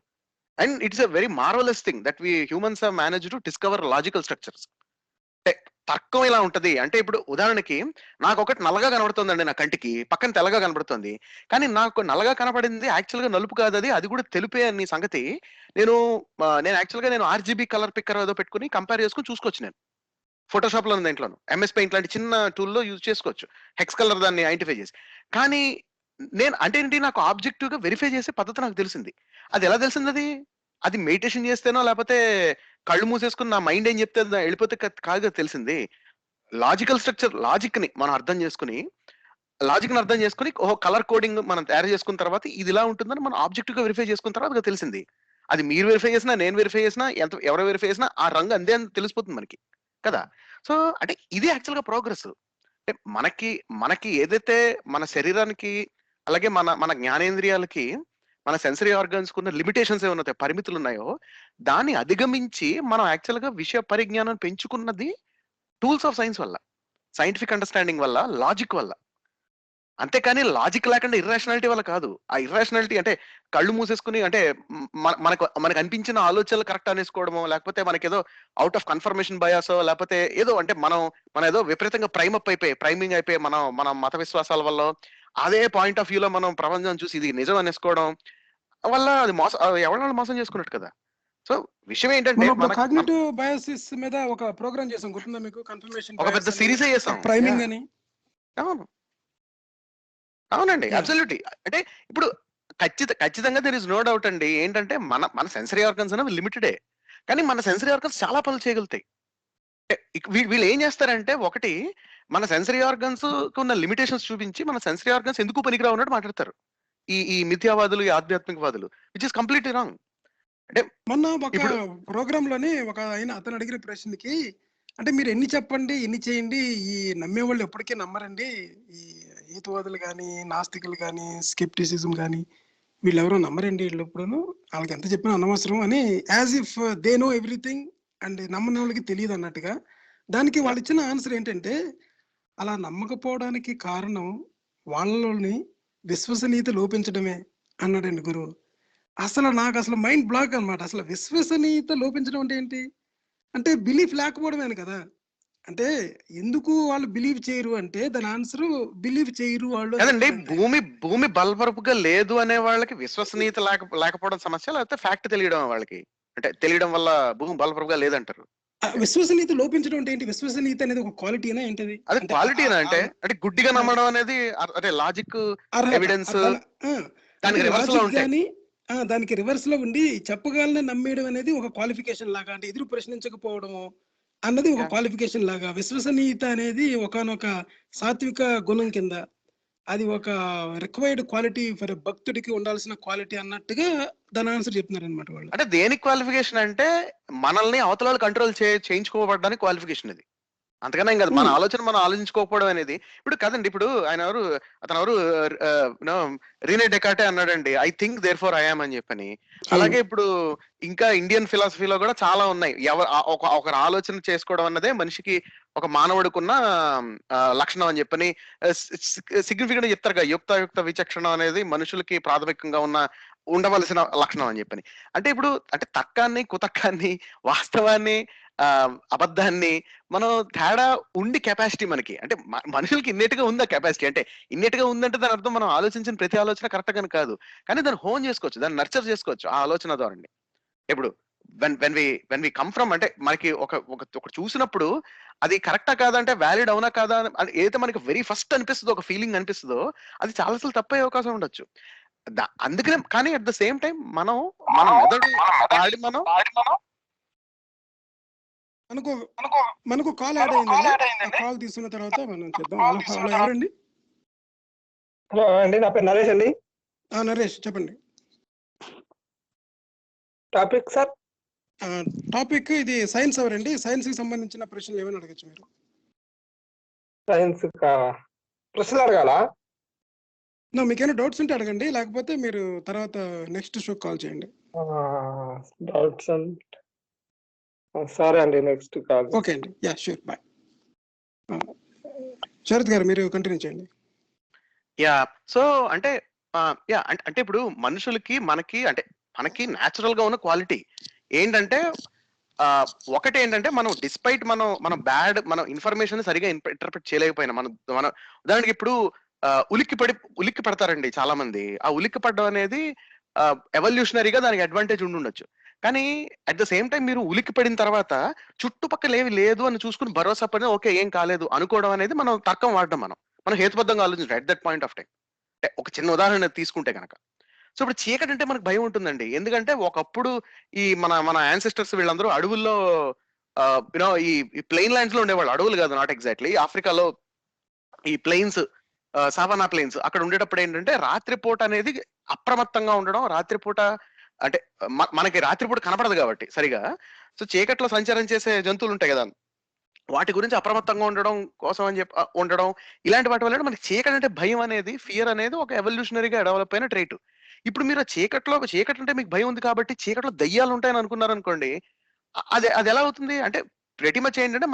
and it's a very marvelous thing that we humans have managed to discover logical structures. అంటే తర్కం ఇలా ఉంటది అంటే, ఇప్పుడు ఉదాహరణకి నాకు ఒకటి నల్లగా కనబడుతుందండి నా కంటికి, పక్కన తెల్లగా కనబడుతుంది. కానీ నాకు నల్లగా కనబడింది యాక్చువల్ గా నలుపు కాదు, అది కూడా తెలుపే అని సంగతి నేను యాక్చువల్ గా ఆర్జీబీ కలర్ పిక్కర్ ఏదో పెట్టుకుని కంపేర్ చేసుకుని చూసుకోవచ్చు. నేను ఫోటోషాప్ లో దేంట్లోను ఎంఎస్ పెయింట్ లాంటి చిన్న టూల్లో యూజ్ చేసుకోవచ్చు, హెక్స్ కలర్ దాన్ని ఐడెంటిఫై చేసి. కానీ నేను అంటే ఏంటి, నాకు ఆబ్జెక్టివ్ గా వెరిఫై చేసే పద్ధతి నాకు తెలిసింది. అది ఎలా తెలిసింది? అది మెడిటేషన్ చేస్తేనో లేకపోతే కళ్ళు మూసేసుకుని నా మైండ్ ఏం చెప్తే వెళ్ళిపోతే కాదు కదా తెలిసింది. లాజికల్ స్ట్రక్చర్, లాజిక్ ని అర్థం చేసుకుని ఓహో కలర్ కోడింగ్ మనం తయారు చేసుకున్న తర్వాత ఇది ఇలా ఉంటుందని మనం ఆబ్జెక్టివ్ గా వెరిఫై చేసుకున్న తర్వాత తెలిసింది. అది మీరు వెరిఫై చేసినా, నేను వెరిఫై చేసినా, ఎవరు వెరిఫై చేసినా ఆ రంగు అందే అని తెలిసిపోతుంది మనకి కదా. సో అంటే ఇది యాక్చువల్ గా ప్రోగ్రెస్. అంటే మనకి ఏదైతే మన శరీరానికి, అలాగే మన జ్ఞానేంద్రియాలకి, మన సెన్సరీ ఆర్గన్స్ కున్న లిమిటేషన్స్ ఏమైనా పరిమితులు ఉన్నాయో, దాన్ని అధిగమించి మనం యాక్చువల్ గా విషయ పరిజ్ఞానం పెంచుకున్నది టూల్స్ ఆఫ్ సైన్స్ వల్ల, సైంటిఫిక్ అండర్స్టాండింగ్ వల్ల, లాజిక్ వల్ల. అంతేకాని లాజిక్ లేకుండా ఇర్రాషనాలిటీ వల్ల కాదు. ఆ ఇర్రాషనాలిటీ అంటే కళ్ళు మూసేసుకుని అంటే మనకు అనిపించిన ఆలోచనలు కరెక్ట్ అనేసుకోవడమో, లేకపోతే మనకేదో అవుట్ ఆఫ్ కన్ఫర్మేషన్ బయాసో, లేకపోతే ఏదో అంటే మనం ఏదో విపరీతంగా ప్రైమింగ్ అయిపోయి మన మత విశ్వాసాల వల్ల అదే పాయింట్ ఆఫ్ వ్యూలో మనం ప్రపంచం చూసి ఇది నిజం అనేసుకోవడం వల్ల అది ఎవరైనా మోసం చేసుకున్నట్టు కదా. సో విషయం ఏంటంటే కాగ్నిటివ్ బయాసిస్ మీద ఒక ప్రోగ్రామ్ చేసాం, గుర్తుందా మీకు? కన్ఫర్మేషన్ ఒక పెద్ద సిరీస్ చేసాం, ప్రైమింగ్ అని. అవునండి, అబ్సల్యూట్లీ. అంటే ఇప్పుడు ఖచ్చితంగా దేర్ ఇస్ నో డౌట్ అండి. ఏంటంటే మన సెన్సరీ ఆర్గన్స్ అనేవి లిమిటెడే, కానీ మన సెన్సరీ ఆర్గన్స్ చాలా పనులు చేయగలుగుతాయి. వీళ్ళు ఏం చేస్తారంటే, ఒకటి మన సెన్సరీ ఆర్గన్స్ ఉన్న లిమిటేషన్స్ చూపించి మన సెన్సరీ ఆర్గన్స్ ఎందుకు పనికిరావు అన్నట్టు మాట్లాడతారు ఈ మిథ్యావాదులు, ఈ ఆధ్యాత్మికవాదులు, విచ్ ఇస్ కంప్లీట్లీ రాంగ్. అంటే మొన్న ఒక ప్రోగ్రామ్ లోని అతను అడిగిన ప్రశ్నకి, అంటే మీరు ఎన్ని చెప్పండి, ఎన్ని చేయండి, ఈ నమ్మే వాళ్ళు ఎప్పటికీ నమ్మరండి, ఈ హేతువాదులు కానీ, నాస్తికులు కానీ, స్కెప్టిసిజం కానీ, వీళ్ళెవరో నమ్మరండి, వీళ్ళు ఎప్పుడును వాళ్ళకి ఎంత చెప్పినా అనవసరం అని, as if they know everything and నమ్మని వాళ్ళకి తెలియదు అన్నట్టుగా. దానికి వాళ్ళు ఇచ్చిన ఆన్సర్ ఏంటంటే, అలా నమ్మకపోవడానికి కారణం వాళ్ళలోని విశ్వసనీయత లోపించడమే అన్నాడండి గురువు. నాకు అసలు మైండ్ బ్లాక్ అన్నమాట. అసలు విశ్వసనీయత లోపించడం అంటే ఏంటి? అంటే బిలీఫ్ లేకపోవడమేను కదా! అంటే ఎందుకు వాళ్ళు బిలీవ్ చేయరు అంటే దాని ఆన్సరు బిలీవ్ చేయరు వాళ్ళు అని కదండి. చెప్తారంతే. భూమి బలపరుపుగా లేదు అనే వాళ్ళకి విశ్వసనీయత లేకపోవడం సమస్య, లేకపోతే ఫ్యాక్ట్ తెలియడం వాళ్ళకి? అంటే తెలియడం వల్ల భూమి బలపరుపుగా లేదంటారు. విశ్వసనీయత లోపించడం అంటే ఏంటి? విశ్వసనీయత అనేది ఒక క్వాలిటీనా ఏంటది? అది అంటే క్వాలిటీనా అంటే? ఆహ్, అంటే గుడ్డిగా ఆహ్, నమ్మడం అనేది అంటే లాజిక్, అర్హత. ఎవిడెన్స్ దాని ఆ! అంటే దానికి రివర్స్ లో లాజిక్ ఉంటాయి. గాని దానికి రివర్స్‌లో ఉండి చెప్పగలను నమ్మేయడం అనేది ఒక క్వాలిఫికేషన్ లాగా. అంటే ఎదురు ప్రశ్నించకపోవడము అన్నది ఒక యాహ్! క్వాలిఫికేషన్ లాగా. విశ్వసనీయత అనేది ఒకానొక సాత్విక గుణం కింద. అది ఒక రిక్వైర్డ్ క్వాలిటీ ఫర్ భక్తుడికి ఉండాల్సిన క్వాలిటీ అన్నట్టుగా దాని ఆన్సర్ చెప్తున్నారనమాట వాళ్ళు. అంటే దేనికి క్వాలిఫికేషన్ అంటే, మనల్ని అవతలోళ్ళు కంట్రోల్ చేయించుకోబడడానికి క్వాలిఫికేషన్ ఇది. అంతకన్నా ఏం కాదు. మన హ్మ్. ఆలోచన మనం ఆలోచించుకోకపోవడం అనేది ఇప్పుడు కాదండి. ఇప్పుడు అతనెవరు నో రీనే డెకార్టే అన్నాడండి. I think therefore I am అని చెప్పని. అవును. అలాగే ఇప్పుడు ఇంకా ఇండియన్ ఫిలాసఫీలో కూడా చాలా ఉన్నాయి. ఒకరు ఆలోచన చేసుకోవడం అన్నదే మనిషికి, ఒక మానవుడికున్న లక్షణం అని చెప్పని సిగ్నిఫికెంట్‌గా చెప్తారుగా. యుక్తాయుక్త విచక్షణ అనేది మనుషులకి ప్రాథమికంగా ఉండవలసిన లక్షణం అని చెప్పని. అంటే ఇప్పుడు అంటే తర్కాన్ని, కుతర్కాన్ని, వాస్తవాన్ని, అబద్ధాన్ని మనం తేడా ఉండి కెపాసిటీ మనకి. అంటే మనుషులకి ఇన్నెట్‌గా ఉంది ఆ కెపాసిటీ. అంటే ఇన్నెట్‌గా ఉందంటే దాని అర్థం మనం ఆలోచించిన ప్రతి ఆలోచన కరెక్ట్ గాని కాదు. కానీ దాన్ని హోన్ చేసుకోవచ్చు. దాన్ని నర్చర్ చేసుకోవచ్చు ఆ ఆలోచన ధోరణిని. ఇప్పుడు వెన్ వి కమ్ ఫ్రమ్ అంటే మనకి ఒకటి చూసినప్పుడు అది కరెక్టా కాదా, అంటే వాలిడ్ అవునా కాదా అని ఏదైతే మనకి వెరీ ఫస్ట్ అనిపిస్తదో, ఒక ఫీలింగ్ అనిపిస్తదో, అది చాలా సార్లు తప్పయ్యే అవకాశం ఉండొచ్చు. అందుకనే కానీ అట్ ద సేమ్ టైమ్ మన మెదడు వాడి మనం మనకు మనకు కాల్ యాడ్ అయిందండి. ఆ కాల్ తీసుకున్న తర్వాత మనం చేద్దాం. హలో! హలో! ఎవరండి? హలో అండి, నా పేరు నరేష్ అండి. నరేష్ చెప్పండి. Topic sir? టాపిక్ ఇది సైన్స్ అవర్ అండి. సైన్స్‌కి సంబంధించిన ప్రశ్నలు ఏమైనా అడగొచ్చు మీరు. సైన్స్ ప్రశ్నలు అడగాలా? మీకేమైనా డౌట్స్ ఉంటే అడగండి. లేకపోతే మీరు తర్వాత నెక్స్ట్ షోకి కాల్ చేయండి. డౌట్స్ సరే అండి, నెక్స్ట్ కాల్. ఓకే అండి. యాహ్! ష్యూర్. బాయ్. శరత్ గారు మీరు కంటిన్యూ చేయండి. యాహ్! సో అంటే యాహ్! అంటే ఇప్పుడు మనుషులకి, మనకి నేచురల్‌గా ఉన్న క్వాలిటీ ఏంటంటే, ఒకటేంటంటే మనం డిస్పైట్ మనం ఇన్ఫర్మేషన్ సరిగ్గా ఇంటర్ప్రెట్ చేయలేకపోయినా, మనం ఉదాహరణకి ఇప్పుడు ఉలిక్కి పడతారండి చాలా మంది. ఆ ఉలిక్కి పడడం అనేది ఎవల్యూషనరీగా దానికి అడ్వాంటేజ్ ఉండుండొచ్చు. కానీ అట్ ద సేమ్ టైమ్ మీరు ఉలిక్కి పడిన తర్వాత చుట్టుపక్కల ఏమి లేదు అని చూసుకొని భరోసా పడిన ఓకే ఏం కాలేదు అనుకోవడం అనేది మనం తర్కం వాడడం మనం హేతుబద్ధంగా ఆలోచించడం at that point of time. అంటే ఒక చిన్న ఉదాహరణ తీసుకుంటే గనక. సో ఇప్పుడు చీకటి అంటే మనకు భయం ఉంటుందండి. ఎందుకంటే ఒకప్పుడు ఈ మన యాన్సెస్టర్స్ వీళ్ళందరూ అడవుల్లో ఈ ప్లెయిన్ ల్యాండ్స్ లో ఉండేవాళ్ళు. అడవులు కాదు, నాట్ ఎగ్జాక్ట్లీ. ఆఫ్రికాలో ఈ ప్లెయిన్స్, సావన్నా ప్లెయిన్స్ అక్కడ ఉండేటప్పుడు ఏంటంటే రాత్రిపూట అనేది అప్రమత్తంగా ఉండడం. రాత్రిపూట అంటే మనకి రాత్రిపూట కనపడదు కాబట్టి సరిగా. సో చీకట్లో సంచారం చేసే జంతువులు ఉంటాయి కదా, వాటి గురించి అప్రమత్తంగా ఉండడం కోసం అని చెప్పి ఉండడం. ఇలాంటి వాటి వల్ల మనకి చీకటి అంటే భయం అనేది, ఫియర్ అనేది ఒక ఎవల్యూషనరీగా డెవలప్ అయిన ట్రైట్. ఇప్పుడు మీరు చీకటి అంటే మీకు భయం ఉంది కాబట్టి చీకట్లో దయ్యాలు ఉంటాయని అనుకున్నారనుకోండి, అది అది ఎలా అవుతుంది అంటే ప్రెటీ మచ్ ఏంటంటే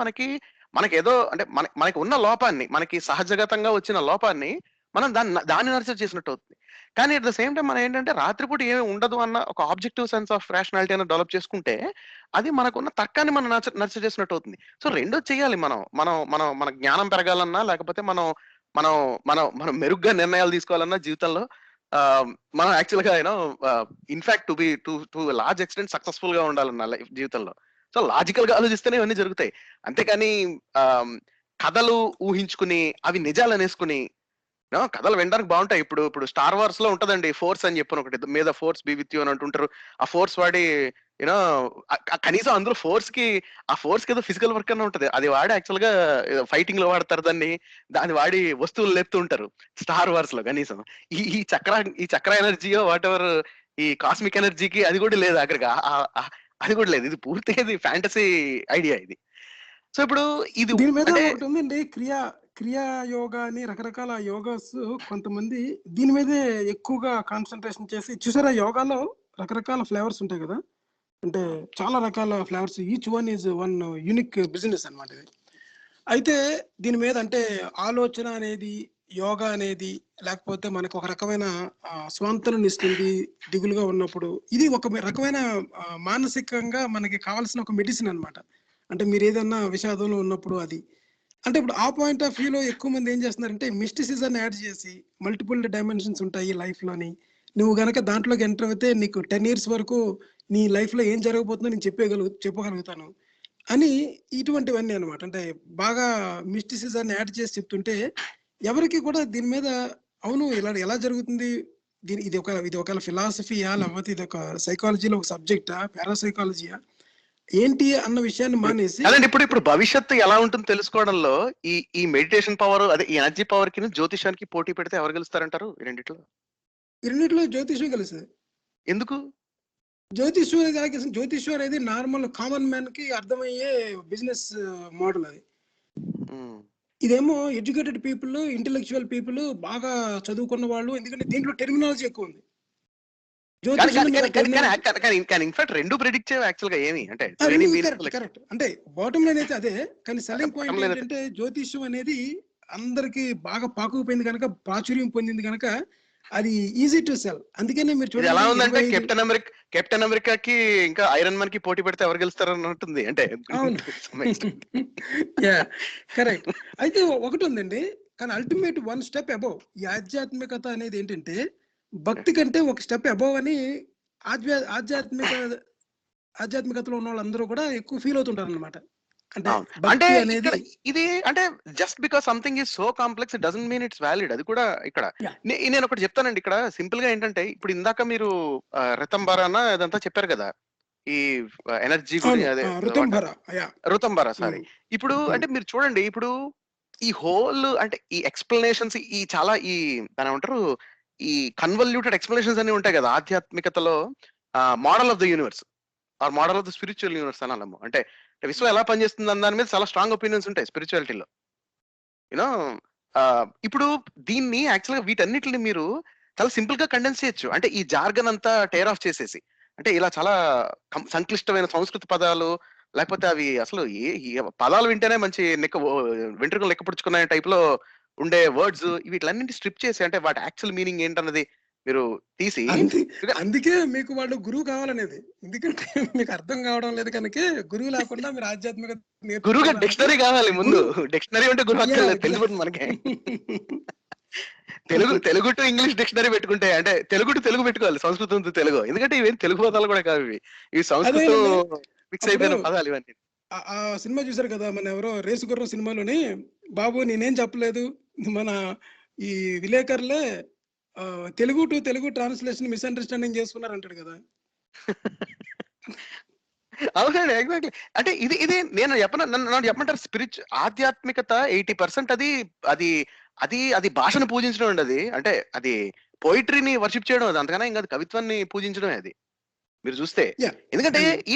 మనకేదో అంటే మనకి ఉన్న లోపాన్ని, మనకి సహజగతంగా వచ్చిన లోపాన్ని మనం దాన్ని నర్చర్ చేసినట్టు అవుతుంది. కానీ అట్ ద సేమ్ టైం మనం ఏంటంటే రాత్రిపూట ఏమి ఉండదు అన్న ఒక ఆబ్జెక్టివ్ సెన్స్ ఆఫ్ రేషనాలిటీ అనేది డెవలప్ చేసుకుంటే అది మనకున్న తర్కాన్ని మనం నర్చర్ చేసినట్టు అవుతుంది. సో రెండో చేయాలి మనం. మన జ్ఞానం పెరగాలన్నా, లేకపోతే మనం మనం మనం మనం మెరుగ్గా నిర్ణయాలు తీసుకోవాలన్నా జీవితంలో మనం యాక్చువల్‌గా ఇన్‌ఫాక్ట్ టు లార్జ్ ఎక్స్‌టెంట్ సక్సెస్‌ఫుల్‌గా ఉండాలన్నా లైఫ్ జీవితంలో. సో లాజికల్‌గా ఆలోచిస్తేనే ఇవన్నీ జరుగుతాయి. అంతేకాని ఆహ్, కథలు ఊహించుకుని అవి నిజాలనేసుకుని కథలు వినడానికి బావుంటాయి. ఇప్పుడు 'స్టార్ వార్స్‌లో' ఉంటదండి, ఫోర్స్ అని చెప్పని ఒకటి. May the force be with you అని అంటుంటారు. ఆ ఫోర్స్ వాడి యూనో కనీసం అందులో ఫోర్స్‌కి ఏదో ఫిజికల్ వర్క్ అన్నా ఉంటది. అది వాడి యాక్చువల్‌గా ఫైటింగ్‌లో వాడతారు దాన్ని. దాన్ని వాడి వస్తువులు లేపుతూ ఉంటారు 'స్టార్ వార్స్‌లో' కనీసం. ఈ చక్ర ఎనర్జీయో వాటెవర్, ఈ కాస్మిక్ ఎనర్జీకి అది కూడా లేదు ఆఖరికి. అది కూడా లేదు. ఇది పూర్తిగా ఫ్యాంటసీ ఐడియా ఇది. సో ఇప్పుడు ఇది దీని మీద అంటే ఒకటి ఉందండి. క్రియా యోగా అని రకరకాల యోగాస్ కొంతమంది దీని మీదే ఎక్కువగా కాన్సంట్రేషన్ చేసి చూసారా, యోగాలో రకరకాల ఫ్లేవర్స్ ఉంటాయి కదా! అంటే చాలా రకాల flavours. Each one is one unique business అన్నమాట ఇది. అయితే దీని మీద అంటే ఆలోచన అనేది యోగా అనేది లేకపోతే మనకు ఒక రకమైన స్వాంతనని ఇస్తుంది దిగులుగా ఉన్నప్పుడు. ఇది ఒక రకమైన మానసికంగా మనకి కావాల్సిన ఒక మెడిసిన్ అన్నమాట. అంటే మీరు ఏదన్నా విషాదంలో ఉన్నప్పుడు అది. అంటే ఇప్పుడు ఆ పాయింట్ ఆఫ్ వ్యూలో ఎక్కువ మంది ఏం చేస్తున్నారంటే మిస్టిసిజాన్ని యాడ్ చేసి మల్టిపుల్ డైమెన్షన్స్ ఉంటాయి లైఫ్‌లోని. నువ్వు గనక దాంట్లోకి ఎంటర్ అవుతే నీకు 10 ఇయర్స్ వరకు నీ లైఫ్‌లో ఏం జరగబోతుందో నేను చెప్పగలుగుతాను అని ఇటువంటివన్నీ అన్నమాట. అంటే బాగా మిస్టిసిజాన్ని యాడ్ చేసి చెప్తుంటే ఎవరికి కూడా దీని మీద అవును ఇలా ఎలా జరుగుతుంది? ఇది ఒకవేళ ఫిలాసఫీయా? లేకపోతే ఇదొక సైకాలజీలో ఒక సబ్జెక్టా? పారాసైకాలజీయా? ఏంటి అన్న విషయాన్ని మానేసి అదండి ఇప్పుడు భవిష్యత్తు ఎలా ఉంటుందో తెలుసుకోవడంలో ఈ ఈ మెడిటేషన్ పవర్ అదే ఈ ఎనర్జీ పవర్ కి జ్యోతిషానికి పోటీ పెడితే ఎవరు గెలుస్తారంటారు ఈ రెండిట్లో? ఈ రెండిట్లో జ్యోతిష్యం కలుస్తది. ఎందుకు? జ్యోతిష్యం అనేది నార్మల్ కామన్ మ్యాన్ కి అర్థమయ్యే బిజినెస్ మోడల్ అది. ఉమ్. ఇదేమో ఎడ్యుకేటెడ్ పీపుల్, ఇంటెలెక్చువల్ పీపుల్, బాగా చదువుకున్న వాళ్ళు. ఎందుకంటే దీంట్లో టెర్మినాలజీ ఎక్కువ ఉంది. కానీ ఇన్ఫాక్ట్ రెండు ప్రిడిక్ట్ చేయవు యాక్చువల్ గా ఏమి అంటే కరెక్ట్. అంటే బాటమ్ లైన్ అయితే అదే. కానీ సెల్లింగ్ Bottom పాయింట్ line ఏంటంటే జ్యోతిష్యం అనేది అందరికి బాగా పాకుపోయింది కనుక, ప్రాచుర్యం పొందింది కనుక అది ఈజీ టు సెల్. అందుకనే మీరు ఇది ఎలా ఉందంటే చూడండి కెప్టెన్ అమెరికాకి ఇంకా ఐరన్ మ్యాన్ కి పోటీ పెడితే ఎవరు గెలుస్తారు అన్నట్టుంది. అంటే అవును. కరెక్ట్. అయితే ఒకటి ఉందండి. కానీ అల్టిమేట్ వన్ స్టెప్ అబోవ్ ఈ ఆధ్యాత్మికత అనేది ఏంటంటే భక్తి కంటే ఒక స్టెప్ అబోవ్ అని ఆధ్యాత్మికతలో ఉన్న వాళ్ళందరూ కూడా ఎక్కువ ఫీల్ అవుతుంటారు అనమాట. అంటే అంటే భక్తి అనేది ఇది అంటే just because something is so complex it doesn't mean it's valid. అది కూడా ఇక్కడ నేను ఒకటి చెప్తానండి. ఇక్కడ సింపుల్ గా ఏంటంటే ఇప్పుడు ఇందాక మీరు రితంబరాన అదంతా చెప్పారు కదా, ఈ ఎనర్జీ గురించి అదే ఋతంబర సారీ. ఇప్పుడు అంటే మీరు చూడండి, ఇప్పుడు ఈ హోల్ అంటే ఈ ఎక్స్ప్లెనేషన్స్ ఈ చాలా ఈ దాని ఏమంటారు ఈ కన్వల్యూటెడ్ ఎక్స్ప్లెనేషన్స్ అన్ని ఉంటాయి కదా ఆధ్యాత్మికతలో. Model of the universe or model of the spiritual universe అనాలము. అంటే విశ్వం ఎలా పనిచేస్తుంది అన్న దాని మీద చాలా స్ట్రాంగ్ ఒపీనియన్స్ ఉంటాయి స్పిరిచువాలిటీలో. యూనో ఇప్పుడు దీన్ని యాక్చువల్గా వీటన్నిటిని మీరు చాలా సింపుల్ గా కండెన్స్ చేయొచ్చు. అంటే ఈ జార్గన్ అంతా టేర్ ఆఫ్ చేసేసి, అంటే ఇలా చాలా సంక్లిష్టమైన సంస్కృత పదాలు లేకపోతే అవి అసలు ఏ పదాలు వింటేనే మంచి వెంట్రుకలు లెక్క పుడుచుకునే టైప్ లో ఉండే వర్డ్స్ వీటిలన్నింటి స్ట్రిప్ చేసి, అంటే వాటి యాక్చువల్ మీనింగ్ ఏంటన్నది మీరు తీసి. అందుకే మీకు వాళ్ళు గురువు కావాలనేది. ఎందుకంటే మీకు అర్థం కావడం లేదు కనుక గురువు లేకుండా మీరు ఆధ్యాత్మిక గురువుగా డిక్షనరీ కావాలి ముందు. డిక్షనరీ అంటే గురువు అక్కర్లేదు, తెలిసిపోతుంది మనకి. తెలుగు టు ఇంగ్లీష్ డిక్షనరీ పెట్టుకుంటే, అంటే తెలుగు టు తెలుగు పెట్టుకోవాలి, సంస్కృతం టు తెలుగు. ఎందుకంటే ఇవేం తెలుగు పదాలు కూడా కావు, ఇవి సంస్కృతం ఫిక్స్ అయిపోయిన పదాలు ఇవన్నీ. ఆ సినిమా చూసారు కదా, మన ఎవరో రేసు గుర్రం సినిమాలోని, బాబు నేనేం చెప్పలేదు, మన ఈ విలేకరులే Telugu to Telugu translation misunderstanding చేసుకున్నారు అంటాడు కదా. అవునండి, ఎగ్జాక్ట్లీ. అంటే ఇది నేను నన్ను చెప్పమంటారు, ఆధ్యాత్మికత 80% అది అది అది అది భాషను పూజించడం అండి. అది అంటే అది పోయిటరీని వర్షిప్ చేయడం, అది అంతకన్నా ఇంకా కవిత్వాన్ని పూజించడమే అది మీరు చూస్తే. ఎందుకంటే ఈ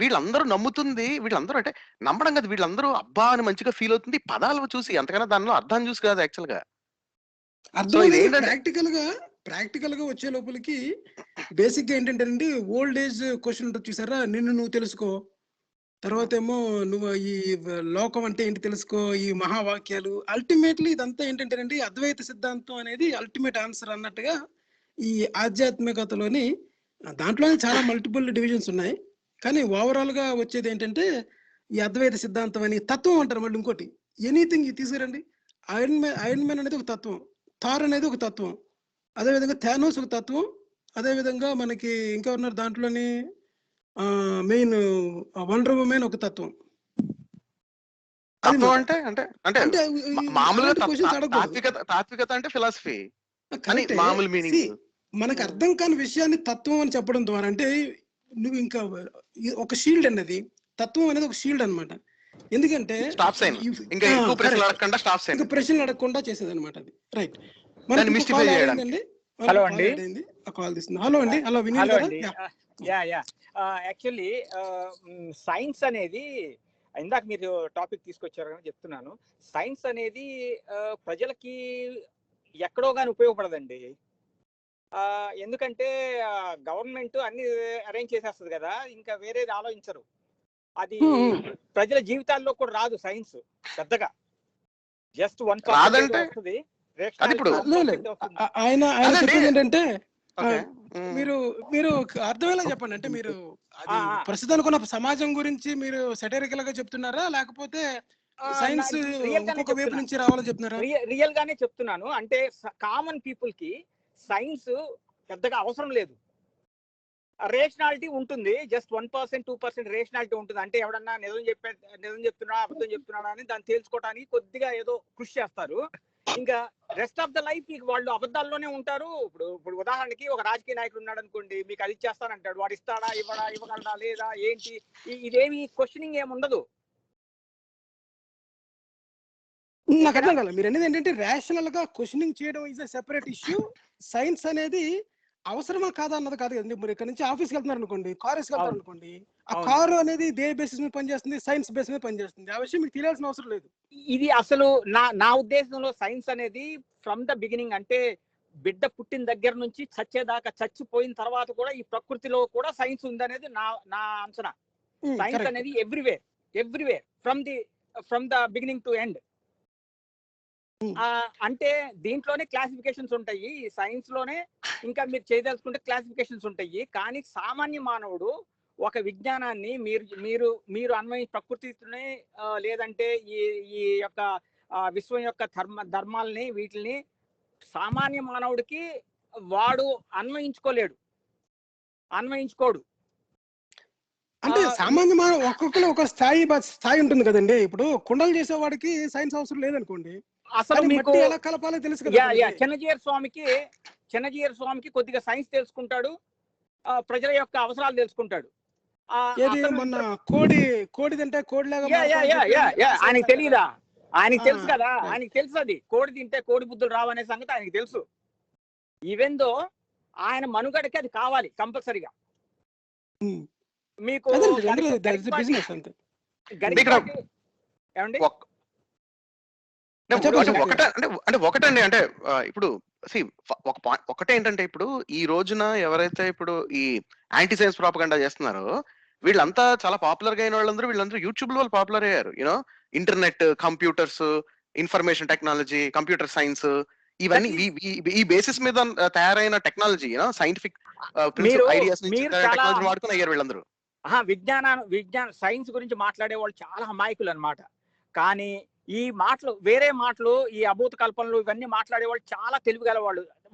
వీళ్ళందరూ నమ్ముతుంది, వీళ్ళందరూ అంటే నమ్మడం కదా, వీళ్ళందరూ అబ్బా అని మంచిగా ఫీల్ అవుతుంది పదాలు చూసి, అంతకన్నా దానిలో అర్థం చూసి కాదు యాక్చువల్ గా. ప్రాక్టికల్ గా వచ్చే లోపలికి బేసిక్ గా ఏంటంటే అండి, ఓల్డ్ ఏజ్ క్వశ్చన్ ఉంటుంది చూసారా, నిన్ను నువ్వు తెలుసుకో, తర్వాత ఏమో నువ్వు ఈ లోకం అంటే ఏంటి తెలుసుకో, ఈ మహావాక్యాలు. అల్టిమేట్లీ ఇదంతా ఏంటంటేనండి అద్వైత సిద్ధాంతం అనేది అల్టిమేట్ ఆన్సర్ అన్నట్టుగా ఈ ఆధ్యాత్మికతలోని దాంట్లోనే చాలా మల్టిపుల్ డివిజన్స్ ఉన్నాయి. కానీ ఓవరాల్ గా వచ్చేది ఏంటంటే ఈ అద్వైత సిద్ధాంతం అని తత్వం అంటారు. మళ్ళీ ఇంకోటి ఎనీథింగ్ తీసుకురండి, ఐరన్ మ్యాన్ అనేది ఒక తత్వం, థార్ అనేది ఒక తత్వం, అదేవిధంగా థానోస్ ఒక తత్వం, అదేవిధంగా మనకి ఇంకా ఉన్నారు దాంట్లోని మెయిన్ వండర్ ఉమెన్ ఒక తత్వం. అంటే అంటే అంటే మామూలుగా తాత్వికత అంటే ఫిలాసఫీ మామూలు మీనింగ్. మనకు అర్థం కాని విషయాన్ని తత్వం అని చెప్పడం ద్వారా, అంటే నువ్వు ఇంకా ఒక షీల్డ్ అన్నది, తత్వం అనేది ఒక షీల్డ్ అన్నమాట. ఎందుకంటే ప్రశ్నలు అడగకుండా చేసేది అనమాట అది. రైట్. హలో అండి. కాల్ తీస్తుంది. హలో అండి. హలో వినీల్ గారు. యాక్చువల్లీ సైన్స్ అనేది ఇందాక మీరు టాపిక్ తీసుకొచ్చారని చెప్తున్నాను. సైన్స్ అనేది ప్రజలకి ఎక్కడో కానీ ఉపయోగపడదండి. ఎందుకంటే గవర్నమెంట్ అన్ని అరేంజ్ చేసేస్తుంది కదా, ఇంకా వేరేది ఆలోచించరు. అది ప్రజల జీవితాల్లో కూడా రాదు సైన్స్ పెద్దగా. జస్ట్ 1% వస్తుంది. అది ఇప్పుడు లేదు ఆయన ఆయన అదండి. చెప్పేది ఏంటంటే ఓకే. మీరు మీరు అర్థమయ్యేలా చెప్పండి. అంటే మీరు అది ప్రస్తుతానికి ఉన్న సమాజం గురించి మీరు సెటరికల్ గా చెప్తున్నారా, లేకపోతే సైన్స్ రియల్ గానే ఇంకొక వైపు చెప్తున్నా, నుంచి రావాలని చెప్తున్నారా? రియల్ గానే చెప్తున్నాను. అంటే కామన్ పీపుల్ కి సైన్స్ పెద్దగా అవసరం లేదు. రేషనాలిటీ ఉంటుంది, జస్ట్ 1% 2% రేషనాలిటీ ఉంటుంది. అంటే ఎవడన్నా నిజం చెప్తున్నాడా అబద్ధం చెప్తున్నాడా అని దాన్ని తేల్చుకోవడానికి కొద్దిగా ఏదో కృషి చేస్తారు. ఇంకా రెస్ట్ ఆఫ్ ద లైఫ్ వాళ్ళు అబద్ధాల్లోనే ఉంటారు. ఇప్పుడు ఉదాహరణకి ఒక రాజకీయ నాయకుడు ఉన్నాడు అనుకోండి, మీకు అది ఇచ్చేస్తానంటాడు, వాడు ఇస్తాడా ఇవ్వగలడా లేదా ఏంటి, ఇదేమి క్వశ్చనింగ్ ఏమి ఉండదు. నాకు అర్థం కాలేదు. మీరు అనేది ఏంటంటే రేషనల్ గా క్వశ్చనింగ్ చేయడం is a separate issue. Science అనేది అవసరమా కాదా అన్నది కాదు కదండి. మీరు ఇక్కడ నుంచి ఆఫీస్కి వెళ్తున్నారు అనుకోండి, కార్ వేసుకెళ్తారు అనుకోండి, ఆ కారు అనేది దే బేసిస్ మీద పనిచేస్తుంది, సైన్స్ బేస్ మీద పనిచేస్తుంది. ఆ విషయం మీకు తెలియాల్సిన అవసరం లేదు. ఇది అసలు నా ఉద్దేశంలో సైన్స్ అనేది ఫ్రమ్ ద బిగినింగ్, అంటే బిడ్డ పుట్టిన దగ్గర నుంచి చచ్చేదాకా, చచ్చిపోయిన తర్వాత కూడా ఈ ప్రకృతిలో కూడా సైన్స్ ఉంది అనేది నా అంచనా. సైన్స్ అనేది everywhere from the beginning to end. అంటే దీంట్లోనే క్లాసిఫికేషన్స్ ఉంటాయి, సైన్స్ లోనే ఇంకా మీరు చేయదలుచుకుంటే క్లాసిఫికేషన్స్ ఉంటాయి. కానీ సామాన్య మానవుడు ఒక విజ్ఞానాన్ని మీరు ప్రకృతిని లేదంటే ఈ యొక్క విశ్వం యొక్క ధర్మాలని వీటిని సామాన్య మానవుడికి వాడు అన్వయించుకోడు. అంటే సామాన్య మానవ ఒక్కొక్కరు ఒక స్థాయి ఉంటుంది కదండి. ఇప్పుడు కుండలు చేసేవాడికి సైన్స్ అవసరం లేదనుకోండి, అసలు మీకు ఎలా కలపాలో తెలుసు కదా. చెన్నజీయర్ స్వామికి కొద్దిగా సైన్స్ తెలుసుకుంటాడు, ప్రజల యొక్క అవసరాలు తెలుసుకుంటాడు. మొన్న కోడి తింటే కోడిలాగా ఆయనకి తెలియదా? ఆయనకి తెలుసు కదా, ఆయనకి తెలుసు అది కోడి తింటే కోడి బుద్ధులు రావనే సంగతి ఆయనకి తెలుసు. ఈవెన్ దో ఆయన మనుగడకి అది కావాలి కంపల్సరిగా. మీకు ఒకటండి, అంటే ఇప్పుడు ఒకటేంటంటే ఇప్పుడు ఈ రోజున ఎవరైతే ఇప్పుడు ఈ యాంటీ సైన్స్ ప్రాపగండా చేస్తున్నారో వీళ్ళంతా చాలా పాపులర్ గా అయిన వీళ్ళందరూ యూట్యూబ్ లో పాపులర్ అయ్యారు. You know, internet, computers, information technology, computer science, ఇవన్నీ ఈ బేసిస్ మీద తయారైన టెక్నాలజీ, యూనో, సైంటిఫిక్ ఐడియాస్ నుంచి టెక్నాలజీ వాడుకుని అయ్యారు వీళ్ళందరూ. సైన్స్ గురించి మాట్లాడే వాళ్ళు చాలా అమాయకులు అన్నమాట. కానీ ఈ వేరే మాటలు, ఈ అభూత కల్పనలు ఇవన్నీ మాట్లాడే వాళ్ళు చాలా తెలివిగల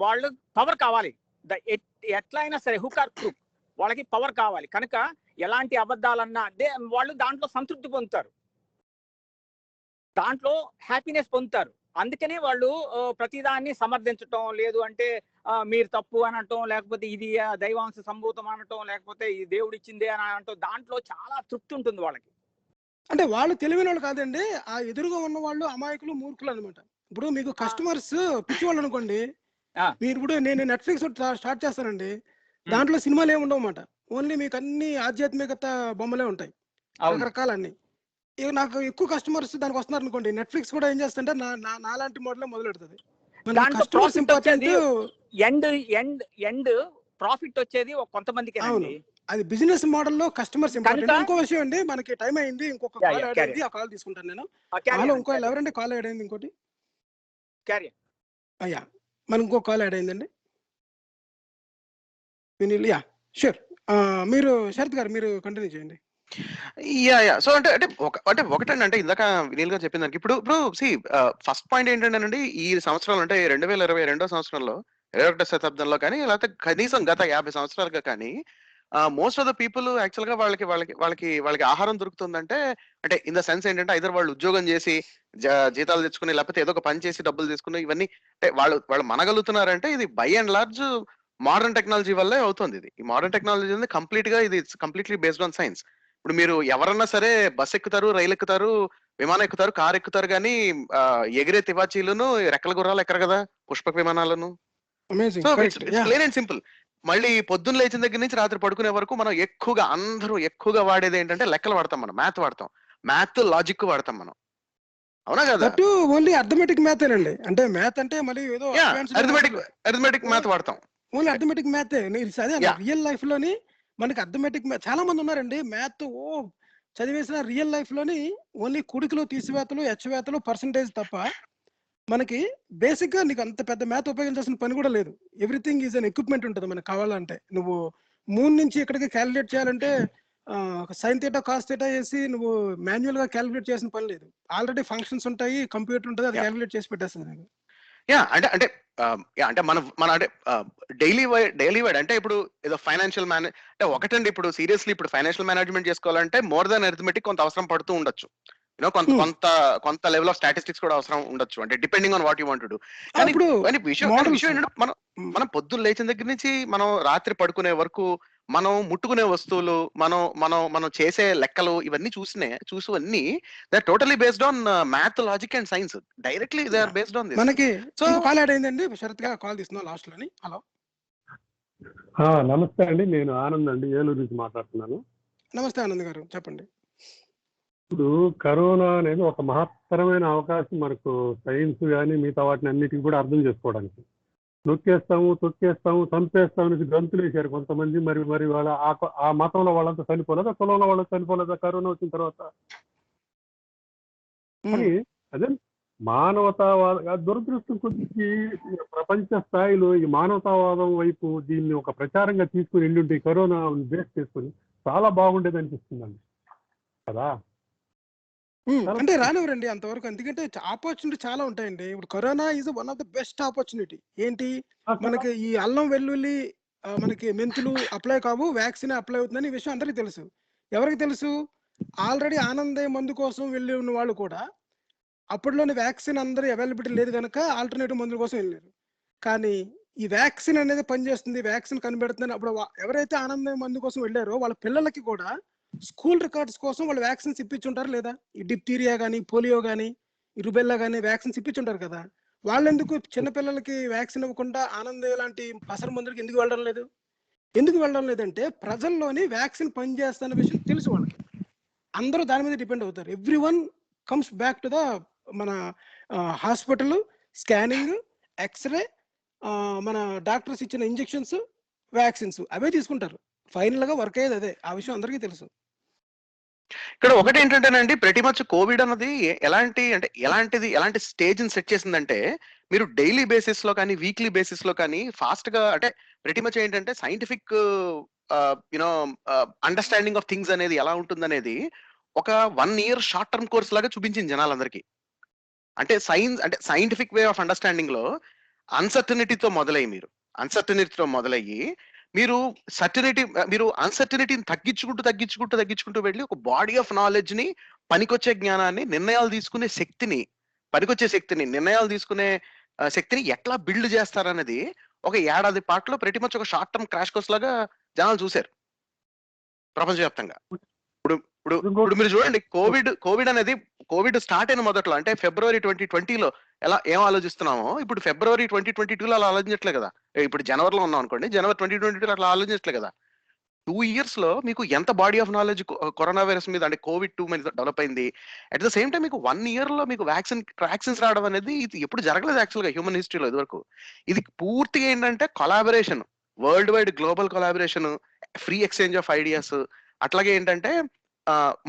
వాళ్ళు పవర్ కావాలి. ఎట్లయినా సరే హుక్ ఆర్ క్రూక్, వాళ్ళకి పవర్ కావాలి. కనుక ఎలాంటి అబద్ధాలన్నా వాళ్ళు దాంట్లో సంతృప్తి పొందుతారు, దాంట్లో హ్యాపీనెస్ పొందుతారు. అందుకనే వాళ్ళు ప్రతిదాన్ని సమర్థించటం, లేదు అంటే మీరు తప్పు అని అనటం, లేకపోతే ఇది దైవాంశ సంభూతం అనటం, లేకపోతే ఇది దేవుడు ఇచ్చిందే అని అనటం, దాంట్లో చాలా తృప్తి ఉంటుంది వాళ్ళకి. అంటే వాళ్ళు తెలివైన వాళ్ళు కాదండి, ఆ ఎదురుగా ఉన్న వాళ్ళు అమాయకులు, మూర్ఖులు అనమాట. ఇప్పుడు మీకు కస్టమర్స్ పిచ్చి వాళ్ళు అనుకోండి, మీరు ఇప్పుడు నేను నెట్ఫ్లిక్స్ స్టార్ట్ చేస్తానండి, దాంట్లో సినిమాలు ఏమి ఉండవు అన్నమాట. ఓన్లీ మీకు అన్ని ఆధ్యాత్మికత బొమ్మలే ఉంటాయి, రకరకాలన్నీ. ఇక నాకు ఎక్కువ కస్టమర్స్ దానికి వస్తున్నారు అనుకోండి, నెట్ఫ్లిక్స్ కూడా ఏం చేస్తుంటే నాలాంటి మోడల్ మొదలు పెడుతుంది. కస్టమర్స్ ఇంపార్టెంట్, ఎండ్ ప్రాఫిట్ వచ్చేది కొంతమందికి. అది బిజినెస్ మోడల్ లో కస్టమర్స్ ఇంపార్టెంట్. ఇంకో విషయం అండి, మనకి టైం అయింది, ఇంకొక కాల్ యాడ్ అయింది, ఆ కాల్ తీసుకుంటాను నేను. ఇంకో ఎవరండి కాల్ యాడ్ అయింది? ఇంకోటి అయ్యా, మనకి ఇంకో కాల్ యాడ్ అయిందండి. యా షూర్, మీరు శరత్ గారు మీరు కంటిన్యూ చేయండి. సో అంటే ఒకటండి, అంటే ఇందాక వినీల్ గారు చెప్పిన దానికి ఇప్పుడు ఫస్ట్ పాయింట్ ఏంటంటేనండి, ఈ సంవత్సరాలు అంటే 2022 సంవత్సరంలో, 21వ శతాబ్దంలో కానీ, లేకపోతే కనీసం గత 50 సంవత్సరాలుగా కానీ, most of the people actual గా వాళ్ళకి ఆహారం దొరుకుతుందంటే, అంటే ఇన్ ద సెన్స్ ఏంటంటే ఐదర్ వాళ్ళు ఉద్యోగం చేసి జీతాలు తెచ్చుకుని, లేకపోతే ఏదో ఒక పని చేసి డబ్బులు తీసుకుని, ఇవన్నీ అంటే వాళ్ళు మనగలుగుతున్నారంటే ఇది by and large modern technology వల్లే అవుతుంది. ఇది ఈ మోడర్న్ టెక్నాలజీ అనేది కంప్లీట్లీ బేస్డ్ ఆన్ సైన్స్. ఇప్పుడు మీరు ఎవరన్నా సరే బస్ ఎక్కుతారు, రైలు ఎక్కుతారు, విమానం ఎక్కుతారు, కార్ ఎక్కుతారు, కానీ ఎగిరే తివాచీలను, రెక్కల గుర్రాలు ఎక్కరు కదా, పుష్పక విమానాలను. So it's plain and simple. మళ్ళీ పొద్దున్న లేచిన దగ్గర నుంచి రాత్రి పడుకునే వరకు మనం అందరూ ఎక్కువగా వాడేది ఏంటంటే లెక్కలు వాడతాం, మనం మ్యాథ్ లాజిక్ వాడతాం మనం, అవునా కదా? ఓన్లీ అర్థమెటిక్ మ్యాథ్ అండి. అంటే మ్యాథ్ అంటే మళ్ళీ ఏదో అర్థమెటిక్ మ్యాథ్ వాడతాం, ఓన్లీ అర్థమెటిక్ మ్యాథ్. అదే రియల్ లైఫ్ లోని మనకి అర్థమెటిక్ మ్యాథ్ చాలా మంది ఉన్నారండి, మ్యాథ్ చదివేసిన రియల్ లైఫ్ లోని ఓన్లీ కుడికలు, తీసివేతలు, హెచ్చవేతలు, పర్సంటేజ్ తప్ప మనకి బేసిక్గా నీకు అంత పెద్ద మ్యాథ్ ఉపయోగించాల్సిన పని కూడా లేదు. ఎవ్రీథింగ్ ఈజ్ అన్ ఎక్విప్మెంట్ ఉంటుంది మనకు కావాలంటే. నువ్వు మూన్ నుంచి ఇక్కడికి క్యాలిక్యులేట్ చేయాలంటే సైన్ థీటా కాస్ థీటా వేసి నువ్వు మాన్యువల్ గా క్యాలిక్యులేట్ చేసిన పని లేదు. ఆల్రెడీ ఫంక్షన్స్ ఉంటాయి, కంప్యూటర్ ఉంటుంది, అది Yeah. క్యాలిక్యులేట్ చేసి పెట్టేస్తుంది నీకు. యా అంటే అంటే అంటే మన అంటే డైలీ వైడ్ అంటే ఇప్పుడు ఏదో ఫైనాన్షియల్ అంటే ఒకటండి, ఇప్పుడు సీరియస్లీ ఇప్పుడు ఫైనాన్షియల్ మేనేజ్మెంట్ చేసుకోవాలంటే మోర్ దాన్ అరిథమెటిక్ కొంత అవసరం పడుతూ ఉండొచ్చు. కొంత Hmm. కొంత కొంత లెవెల్ ఆఫ్ స్టాటిస్టిక్స్ కూడా అవసరం ఉండొచ్చు, అంటే depending on what you want to do. కానీ అప్పుడు కానీ విషయం models. ఏంటంటే మనం పొద్దున్న లేచిన దగ్గర నుంచి మనం రాత్రి పడుకునే వరకు మనం ముట్టుకునే వస్తువులు, మనం మనం మనం చేసే లెక్కలు, ఇవన్నీ చూసివన్నీ they are totally based on math, logic and science. Directly they are based on this. మనకి సో కాల్ యాడ్ అయిందండి, శరత్ గా కాల్ తీస్తున్నాం లాస్ట్ లోని. హలో, నమస్తే అండి, నేను ఆనంద్ అండి, ఏలూరు నుంచి మాట్లాడుతున్నాను. నమస్తే ఆనంద్ గారు, చెప్పండి. ఇప్పుడు కరోనా అనేది ఒక మహత్తరమైన అవకాశం మనకు, సైన్స్ కానీ మిగతా వాటిని అన్నిటికీ కూడా అర్థం చేసుకోవడానికి. నొక్కేస్తాము, తొక్కేస్తాము, చంపేస్తాము గంతులు వేశారు కొంతమంది. మరి వాళ్ళ ఆ మతంలో వాళ్ళంతా చనిపోలేదా, కులంలో వాళ్ళంతా చనిపోలేదా కరోనా వచ్చిన తర్వాత? కానీ అదే మానవతావాద దురదృష్టం కొద్దికి ప్రపంచ స్థాయిలో ఈ మానవతావాదం వైపు దీన్ని ఒక ప్రచారంగా తీసుకుని వెళ్ళుంటే, కరోనా బేస్ చేసుకుని చాలా బాగుండేది అనిపిస్తుందండి కదా. అంటే రానివ్వరండి అంతవరకు, ఎందుకంటే ఆపర్చునిటీ చాలా ఉంటాయండి. ఇప్పుడు corona is one of the best opportunity. ఏంటి, మనకి ఈ అల్లం వెల్లుల్లి మనకి మెంతులు అప్లై కావు, వ్యాక్సిన్ అప్లై అవుతుందని ఈ విషయం అందరికీ తెలుసు. ఎవరికి తెలుసు? ఆల్రెడీ ఆనందయ్య మందు కోసం వెళ్ళి ఉన్న వాళ్ళు కూడా అప్పట్లోని వ్యాక్సిన్ అందరూ అవైలబిలిటీ లేదు కనుక ఆల్టర్నేటివ్ మందుల కోసం వెళ్ళారు. కానీ ఈ వ్యాక్సిన్ అనేది పనిచేస్తుంది, వ్యాక్సిన్ కనిపెడుతుంది అప్పుడు ఎవరైతే ఆనందయ్య మందు కోసం వెళ్ళారో వాళ్ళ పిల్లలకి కూడా స్కూల్ రికార్డ్స్ కోసం వాళ్ళు వ్యాక్సిన్స్ ఇప్పించుంటారు లేదా? ఈ డిప్టీరియా కానీ, పోలియో కానీ, ఈ రుబెల్లా కానీ వ్యాక్సిన్స్ ఇప్పించుంటారు కదా. వాళ్ళు ఎందుకు చిన్నపిల్లలకి వ్యాక్సిన్ ఇవ్వకుండా ఆనందయ్య లాంటి పసర మందులకి ఎందుకు వెళ్ళడం లేదు? ఎందుకు వెళ్ళడం లేదంటే ప్రజల్లోని వ్యాక్సిన్ పనిచేస్తున్న విషయం తెలుసు వాళ్ళకి. అందరూ దాని మీద డిపెండ్ అవుతారు. Every one comes back to the మన హాస్పిటల్, స్కానింగ్, ఎక్స్రే, మన డాక్టర్స్ ఇచ్చిన ఇంజెక్షన్స్, వ్యాక్సిన్స్ అవే తీసుకుంటారు. ఫైనల్ గా వర్క్ అయ్యేది అదే. ఆ విషయం అందరికీ తెలుసు. ఇక్కడ ఒకటి ఏంటంటేనండి, ప్రతి మచ్ కోవిడ్ అన్నది ఎలాంటి స్టేజ్ సెట్ చేసిందంటే, మీరు డైలీ బేసిస్ లో కానీ, వీక్లీ బేసిస్ లో కానీ ఫాస్ట్ గా, అంటే ప్రతి మచ్ ఏంటంటే scientific you know understanding of things అనేది ఎలా ఉంటుందనేది ఒక 1 year షార్ట్ టర్మ్ కోర్స్ లాగా చూపించింది జనాలందరికీ. అంటే సైంటిఫిక్ వే ఆఫ్ అండర్స్టాండింగ్ లో అన్సర్టనిటీతో మొదలయ్యి మీరు అన్సర్టనిటీని తగ్గించుకుంటూ వెళ్ళి ఒక బాడీ ఆఫ్ నాలెడ్జ్ ని, పనికొచ్చే జ్ఞానాన్ని, నిర్ణయాలు తీసుకునే శక్తిని ఎట్లా బిల్డ్ చేస్తారనేది ఒక ఏడాది పాటలో ప్రతి మచ్ ఒక షార్ట్ టర్మ్ క్రాష్ కోర్స్ లాగా జనాలు చూశారు ప్రపంచవ్యాప్తంగా. ఇప్పుడు మీరు చూడండి, కోవిడ్ స్టార్ట్ అయిన మొదట్లో, అంటే February 2020లో ఏం ఆలోచిస్తున్నామో ఇప్పుడు February 2022లో అలా ఆలోచించట్లే కదా. ఇప్పుడు జనవరిలో ఉన్నాం అనుకోండి, January 2022 అట్లా ఆలోచించట్లే కదా. 2 years లో మీకు ఎంత body of knowledge corona virus మీద, అంటే COVID-2 మీద డెవలప్ అయింది. అట్ ద సేమ్ టైం మీకు 1 year లో మీకు వ్యాక్సిన్స్ రావడం అనేది ఇది ఎప్పుడు జరగలేదు యాక్చువల్గా హ్యూమన్ హిస్టరీలో ఇదివరకు. ఇది పూర్తిగా ఏంటంటే collaboration, world wide global collaboration, free exchange of ideas, అట్లాగే ఏంటంటే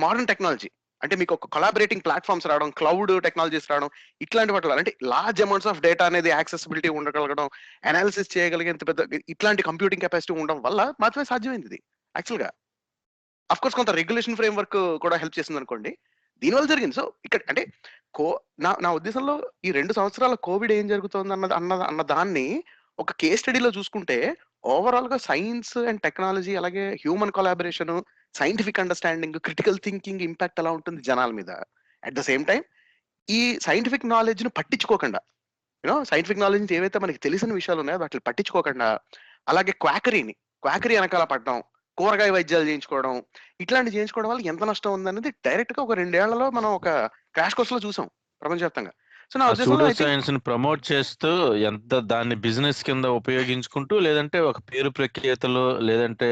మోడర్న్ టెక్నాలజీ, అంటే మీకు ఒక కొలాబరేటింగ్ ప్లాట్ఫామ్స్ రావడం, క్లౌడ్ టెక్నాలజీస్ రావడం, ఇట్లాంటి వాటి, అంటే లార్జ్ అమౌంట్స్ ఆఫ్ డేటా అనేది యాక్సెసిబిలిటీ ఉండగలగడం, అనాలిసిస్ చేయగలిగేంత పెద్ద ఇట్లాంటి కంప్యూటింగ్ కెపాసిటీ ఉండడం వల్ల మాత్రమే సాధ్యమైంది ఇది యాక్చువల్గా. అఫ్ కోర్స్ కొంత రెగ్యులేషన్ ఫ్రేమ్ వర్క్ కూడా హెల్ప్ చేసింది అనుకోండి, దీనివల్ల జరిగింది. సో ఇక్కడ అంటే నా ఉద్దేశంలో ఈ 2 సంవత్సరాల కోవిడ్ ఏం జరుగుతుంది అన్న దాన్ని ఒక కేస్ స్టడీలో చూసుకుంటే, ఓవరాల్ గా సైన్స్ అండ్ టెక్నాలజీ, అలాగే human collaboration, scientific understanding, critical thinking impact ఎలా ఉంటుంది జనాల మీద. అట్ ద సేమ్ టైం ఈ సైంటిఫిక్ నాలెడ్జ్ ను పట్టించుకోకుండా, సైంటిఫిక్ నాలెడ్జ్ నుంచి ఏవైతే మనకి తెలిసిన విషయాలు ఉన్నాయో వాటిని పట్టించుకోకుండా, అలాగే క్వాకరీ వెనకాల పడడం, కూరగాయ వైద్యాలు చేయించుకోవడం, ఇట్లాంటి చేయించుకోవడం వల్ల ఎంత నష్టం ఉందనేది డైరెక్ట్ గా ఒక 2 ఏళ్లలో మనం ఒక క్రాష్ కోర్స్ లో చూసాం ప్రపంచవ్యాప్తంగా. సో నా ఉద్దేశంలో సూడో సైన్స్ ని ప్రమోట్ చేస్తూ ఎంత దాన్ని బిజినెస్ కింద ఉపయోగించుకుంటూ, లేదంటే ఒక పేరు ప్రఖ్యాతలు, లేదంటే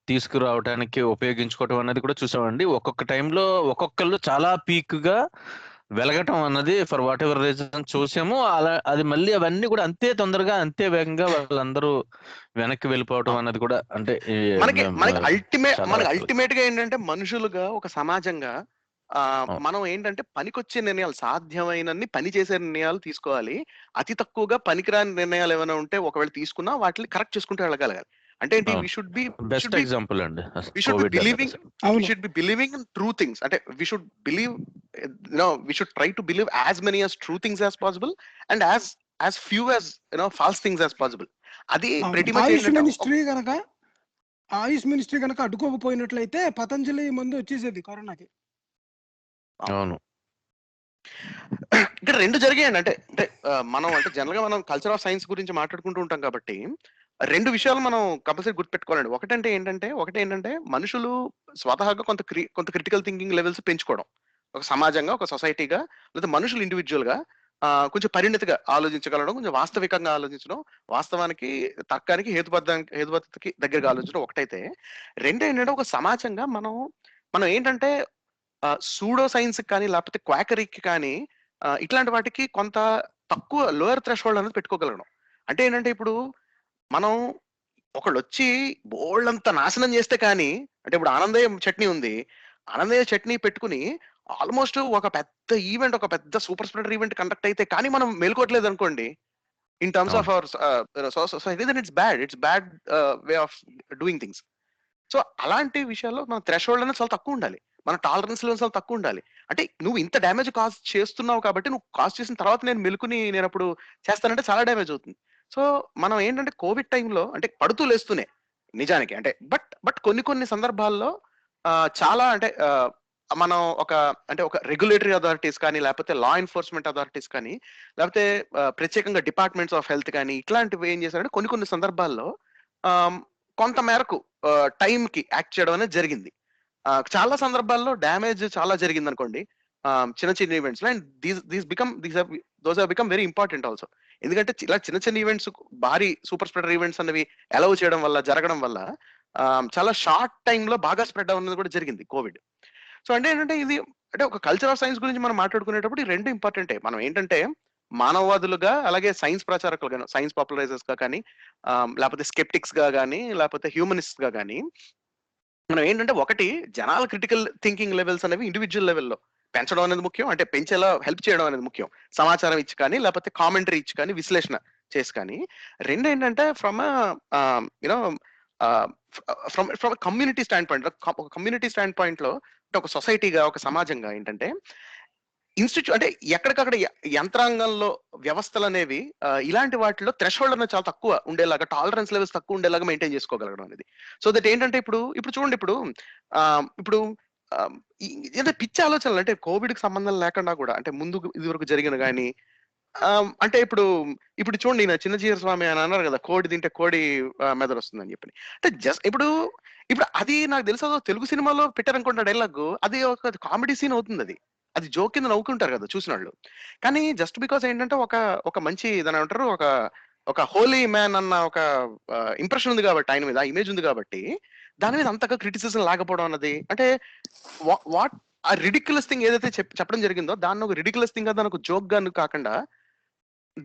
తీసుకురావడానికి ఉపయోగించుకోవటం అనేది కూడా చూసామండి. ఒక్కొక్క టైంలో ఒక్కొక్కళ్ళు చాలా పీక్ గా వెలగటం అన్నది ఫర్ వాట్ ఎవర్ రీజన్ చూసాము. అలా అది మళ్ళీ అవన్నీ కూడా అంతే తొందరగా, అంతే వేగంగా వాళ్ళందరూ వెనక్కి వెళ్ళిపోవటం అన్నది కూడా, అంటే మనకి అల్టిమేట్ గా ఏంటంటే మనుషులుగా, ఒక సమాజంగా మనం ఏంటంటే పనికొచ్చే నిర్ణయాలు, సాధ్యమైనన్ని పని చేసే నిర్ణయాలు తీసుకోవాలి. అతి తక్కువగా పనికిరాని నిర్ణయాలు ఏమైనా ఉంటే ఒకవేళ తీసుకున్నా వాటిని కరెక్ట్ చేసుకుంటూ వెళ్ళగలగాలి. అంటే ఏంటి, అవును. We should be best example అండి we should be Covid believing అన్నది. we అవును. should be believing in true things. అంటే we should believe, we should try to believe as many as true things as possible and as few as false things as possible. అది అవును. pretty much ఆయుష్ ఏంటంటే ministry గనక అడ్డుకోకపోయినట్లయితే పతంజలి మందు వచ్చేసేది కరోనాకి. అవును. ఇక్కడ రెండు జరిగాయండి. అంటే అంటే మనం అంటే జనరల్ గా మనం కల్చర్ ఆఫ్ సైన్స్ గురించి మాట్లాడుకుంటూ ఉంటాం కాబట్టి రెండు విషయాలు మనం కంపల్సరీ గుర్తుపెట్టుకోవాలండి. ఒకటి ఏంటంటే మనుషులు స్వతహాగా కొంత క్రిటికల్ థింకింగ్ లెవెల్స్ పెంచుకోవడం. ఒక సమాజంగా, ఒక సొసైటీగా, లేదా మనుషులు ఇండివిజువల్ గా కొంచెం పరిణతిగా ఆలోచించగలడం, కొంచెం వాస్తవికంగా ఆలోచించడం, వాస్తవానికి తర్కానికి హేతుబద్ధతకి దగ్గరగా ఆలోచించడం ఒకటైతే, ఏంటంటే ఒక సమాజంగా మనం ఏంటంటే సూడో సైన్స్ కానీ లేకపోతే క్వాకరీకి కానీ ఇట్లాంటి వాటికి కొంత తక్కువ లోయర్ థ్రెషోల్డ్ అనేది పెట్టుకోగలగడం. అంటే ఏంటంటే ఇప్పుడు మనం ఒకళ్ళొచ్చి బోల్డంత నాశనం చేస్తే కానీ, అంటే ఇప్పుడు ఆనందయ్య చట్నీ ఉంది. ఆనందయ్య చట్నీ పెట్టుకుని ఆల్మోస్ట్ ఒక పెద్ద ఈవెంట్, ఒక పెద్ద సూపర్ స్ప్రెడర్ ఈవెంట్ కండక్ట్ అయితే కానీ మనం మేలుకోవట్లేదు అనుకోండి, in terms of our society, then it's bad way of doing things. So అలాంటి విషయాల్లో మన థ్రెషోల్డ్ అనేది చాలా తక్కువ ఉండాలి. మన టాలరెన్స్ లెవెల్స్ చాలా తక్కువ ఉండాలి. అంటే నువ్వు ఇంత డ్యామేజ్ కాజ్ చేస్తున్నావు కాబట్టి, నువ్వు కాజ్ చేసిన తర్వాత నేను అప్పుడు చేస్తానంటే చాలా డ్యామేజ్ అవుతుంది. సో మనం ఏంటంటే కోవిడ్ టైంలో అంటే పడుతూ లేస్తూనే నిజానికి అంటే బట్ కొన్ని సందర్భాల్లో చాలా అంటే మనం ఒక రెగ్యులేటరీ అథారిటీస్ కానీ, లేకపోతే లా ఎన్ఫోర్స్మెంట్ అథారిటీస్ కానీ, లేకపోతే ప్రత్యేకంగా డిపార్ట్మెంట్స్ ఆఫ్ హెల్త్ కానీ, ఇట్లాంటివి ఏం చేశారంటే కొన్ని సందర్భాల్లో కొంత మేరకు టైంకి యాక్ట్ చేయడం అనేది జరిగింది. చాలా సందర్భాల్లో డ్యామేజ్ చాలా జరిగింది అనుకోండి చిన్న ఈవెంట్స్ లో. And those have become very important also. ఎందుకంటే ఇలా చిన్న ఈవెంట్స్, భారీ సూపర్ స్ప్రెడర్ ఈవెంట్స్ అనేవి అలౌ చేయడం వల్ల, జరగడం వల్ల చాలా షార్ట్ టైంలో బాగా స్ప్రెడ్ అవ్వడం కూడా జరిగింది కోవిడ్. సో అంటే ఏంటంటే ఇది అంటే ఒక కల్చర్ ఆఫ్ సైన్స్ గురించి మనం మాట్లాడుకునేటప్పుడు ఈ రెండు ఇంపార్టెంటే. మనం ఏంటంటే మానవవాదులుగా, అలాగే సైన్స్ ప్రచారకులుగా, సైన్స్ పాపులరైజర్స్ గా కానీ, లేకపోతే స్కెప్టిక్స్ గా కానీ, లేకపోతే హ్యూమనిస్ట్ గా కానీ, మనం ఏంటంటే ఒకటి జనాల క్రిటికల్ థింకింగ్ లెవెల్స్ అనేవి ఇండివిజువల్ లెవెల్లో పెంచడం అనేది ముఖ్యం. అంటే పెంచేలా హెల్ప్ చేయడం అనేది ముఖ్యం. సమాచారం ఇచ్చి కానీ, లేకపోతే కామెంటరీ ఇచ్చి కానీ, విశ్లేషణ చేసి కానీ. రెండు ఏంటంటే ఫ్రమ్ కమ్యూనిటీ స్టాండ్ పాయింట్, ఒక కమ్యూనిటీ స్టాండ్ పాయింట్ లో, అంటే ఒక సొసైటీగా, ఒక సమాజంగా ఏంటంటే అంటే ఎక్కడికక్కడ యంత్రాంగంలో వ్యవస్థలు అనేవి ఇలాంటి వాటిలో థ్రెషోల్డ్ అనేది చాలా తక్కువ ఉండేలాగా, టాలరెన్స్ లెవెల్స్ తక్కువ ఉండేలాగా మెయింటైన్ చేసుకోగలగడం అనేది. సో దట్ ఏంటంటే ఇప్పుడు చూడండి, ఇప్పుడు ఏంటంటే పిచ్చి ఆలోచనలు, అంటే కోవిడ్ కి సంబంధం లేకుండా కూడా, అంటే ముందు ఇదివరకు జరిగిన కానీ, అంటే ఇప్పుడు చూడండి, ఈయన చిన్నజీర స్వామి అని అన్నారు కదా, కోడి తింటే కోడి మెదడు వస్తుందని చెప్పి. అంటే జస్ట్ ఇప్పుడు అది నాకు తెలుసు, తెలుగు సినిమాలో పెట్టారనుకుంటా డైలాగ్, అది ఒక కామెడీ సీన్ అవుతుంది. అది జోక్ కింద నవ్వుకుంటారు కదా చూసిన వాళ్ళు. కానీ జస్ట్ బికాస్ ఏంటంటే ఒక మంచి దాని అంటారు, ఒక హోలీ మ్యాన్ అన్న ఒక ఇంప్రెషన్ ఉంది కాబట్టి, ఆయన మీద ఇమేజ్ ఉంది కాబట్టి, దాని మీద అంతగా క్రిటిసిజం లేకపోవడం అన్నది, అంటే వాట్ ఆ రిడిక్యులస్ థింగ్ ఏదైతే చెప్పడం జరిగిందో, దాన్ని ఒక రిడిక్యులస్ థింగ్ గా, దాని ఒక జోక్ గా కాకుండా,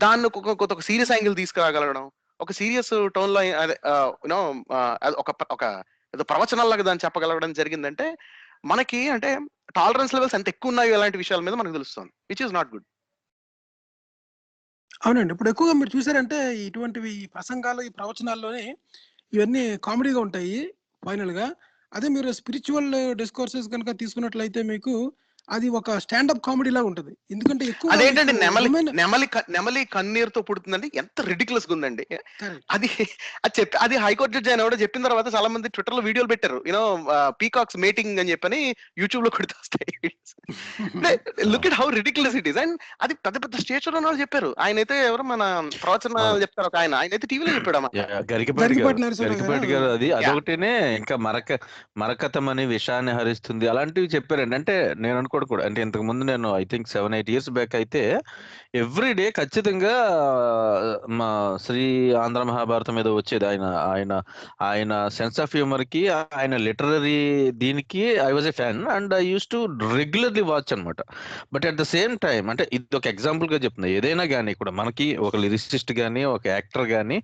దాన్ని ఒక సీరియస్ యాంగిల్ తీసుకురాగలగడం, ఒక సీరియస్ టోన్ లో ఒక ప్రవచనాల్లాగా దాన్ని చెప్పగలగడం జరిగిందంటే, మనకి అంటే టాలరెన్స్ లెవెల్స్ ఎంత ఎక్కువ ఉన్నాయో ఇలాంటి విషయాల మీద మనకు తెలుస్తుంది, విచ్ ఇస్ నాట్ గుడ్. అవునండి. ఇప్పుడు ఎక్కువగా మీరు చూసారంటే ఇటువంటివి ప్రసంగాలు, ఈ ప్రవచనాల్లోనే ఇవన్నీ కామెడీగా ఉంటాయి ఫైనల్‌గా. అదే మీరు స్పిరిచువల్ డిస్కోర్సెస్ గనుక తీసుకున్నట్లయితే మీకు అది ఒక స్టాండప్ కామెడీ లాగా ఉంటది. ఎందుకంటే ఎక్కువ అదేంటంటే women- నెమలి కన్నీరుతో పుడుతుందండి, ఎంత రిడిక్యులస్ గా ఉందండి Correct. అది హైకోర్టు జడ్జి ఆయన కూడా చెప్పిన తర్వాత చాలా మంది ట్విట్టర్ లో వీడియోలు పెట్టారు, పీకాక్స్ మేటింగ్ అని చెప్పని యూట్యూబ్ లో కొడితే వస్తాయి. Look it how ridiculous it is. And అది పెద్ద స్టేచర్ ఉన్న వాళ్ళు చెప్పారు. ఆయన అయితే ఎవరు మన ప్రవచనాలు చెప్తారు ఒక ఆయన అయితే టీవీలో చెప్పాడు అన్నమాట. గరికపాటి నరసింహరావు గరికపాటి గారు అది అదొకటినే. ఇంకా మరకతం అని విషాన్ని హరిస్తుంది, అలాంటివి చెప్పారండి. అంటే నేను అనుకోవడం కూడా, అంటే ఇంతకు ముందు నేను ఐ థింక్ 7-8 years బ్యాక్ అయితే ఎవ్రీ డే ఖచ్చితంగా మా శ్రీ ఆంధ్ర మహాభారతం మీద వచ్చేది. ఆయన సెన్స్ ఆఫ్ హ్యూమర్ కి, ఆయన లిటరరీ దీనికి I was a fan and I use to regularly watch అనమాట. But at the same time, అంటే ఇది ఒక ఎగ్జాంపుల్ గా చెప్తున్నా, ఏదైనా కానీ కూడా మనకి ఒక లిరిసిస్ట్ కానీ, ఒక యాక్టర్ కానీ,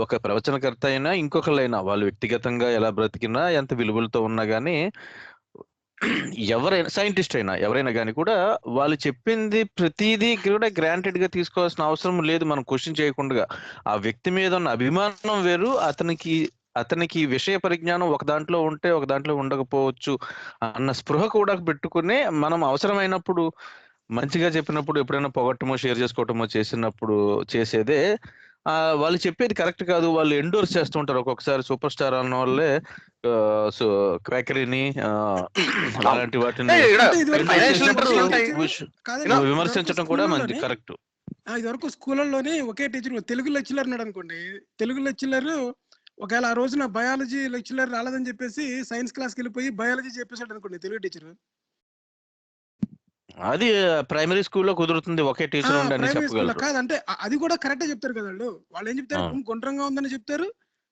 ఒక ప్రవచనకర్త అయినా, ఇంకొకళ్ళైనా వాళ్ళు వ్యక్తిగతంగా ఎలా బ్రతికినా, ఎంత విలువలతో ఉన్నా కానీ, ఎవరైనా సైంటిస్ట్ అయినా ఎవరైనా కానీ కూడా వాళ్ళు చెప్పింది ప్రతిదీ కూడా గ్రాంటెడ్ గా తీసుకోవాల్సిన అవసరం లేదు. మనం క్వశ్చన్ చేయకుండా ఆ వ్యక్తి మీద ఉన్న అభిమానం వేరు, అతనికి విషయ పరిజ్ఞానం ఒక దాంట్లో ఉంటే ఒక దాంట్లో ఉండకపోవచ్చు అన్న స్పృహ కూడా పెట్టుకుని మనం అవసరమైనప్పుడు మంచిగా చెప్పినప్పుడు ఎప్పుడైనా పొగట్టమో షేర్ చేసుకోవటమో చేసినప్పుడు చేసేదే. వాళ్ళు చెప్పేది కరెక్ట్ కాదు, వాళ్ళు ఎండోర్స్ చేస్తుంటారు ఒక్కొక్కసారి. సూపర్ స్టార్ అన్న వాళ్ళే సో క్రాకరీని అలాంటి వాటిని విమర్శించడం కూడా మంచి కరెక్ట్. ఇది వరకు స్కూళ్ళలోనే ఒకే టీచర్ తెలుగు లెక్చరర్ ఉన్నాడు అనుకోండి, తెలుగు లెక్చరర్ ఒకవేళ ఆ రోజున బయాలజీ లెక్చరర్ రాలేదని చెప్పేసి సైన్స్ క్లాస్కి వెళ్ళిపోయి బయాలజీ చెప్పేశాడు అనుకోండి తెలుగు టీచర్. అది ప్రైమరీ స్కూల్లో కుదురుతుంది, ఒకే టీచర్ ఉండి చెప్పగలరు. కాదంటే అది కూడా కరెక్టే చెప్తారు కదా వాళ్ళు ఏం చెప్తారు, గుండ్రంగా ఉందని చెప్తారు,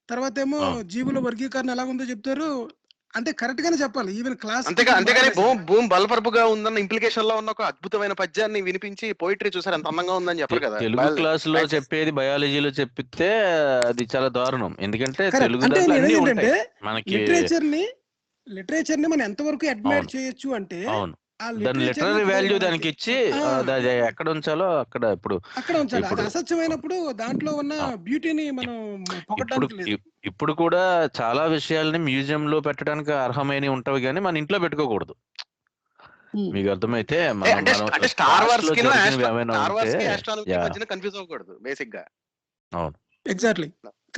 తర్వాత ఏమో జీవుల వర్గీకరణ ఎలా ఉందో చెప్తారు. అంటే కరెక్ట్ గానే చెప్పాలి ఈవెన్ క్లాస్. అంతేగాని భూమి బలపరుపుగా ఉందన్న ఇంప్లికేషన్ లో ఉన్న ఒక అద్భుతమైన పద్యాన్ని వినిపించి పోయిటరీ చూసారు ఎంత అందంగా ఉందని చెప్పారు కదా. తెలుగు క్లాస్ లో చెప్పేది బయాలజీలో చెప్పితే అది చాలా దారుణం. ఎందుకంటే తెలుగు లిటరేచర్ ని మనం ఎంతవరకు అడ్మైర్ చేయొచ్చు అంటే దాని లిటరరీ వాల్యూ దానికి ఇచ్చి ఎక్కడ ఉంచాలో అక్కడ అక్కడ ఉంచాలి. అది అసత్యమైనప్పుడు దాంట్లో ఉన్న బ్యూటీని మనం ఇప్పుడు కూడా చాలా విషయాల్ని మ్యూజియం లో పెట్టడానికి అర్హమైన ఉంటవి కానీ మన ఇంట్లో పెట్టుకోకూడదు. మీకు అర్థమైతే కన్ఫ్యూజ్ అవ్వకూడదు బేసిక్ గా. అవును, ఎగ్జాక్ట్లీ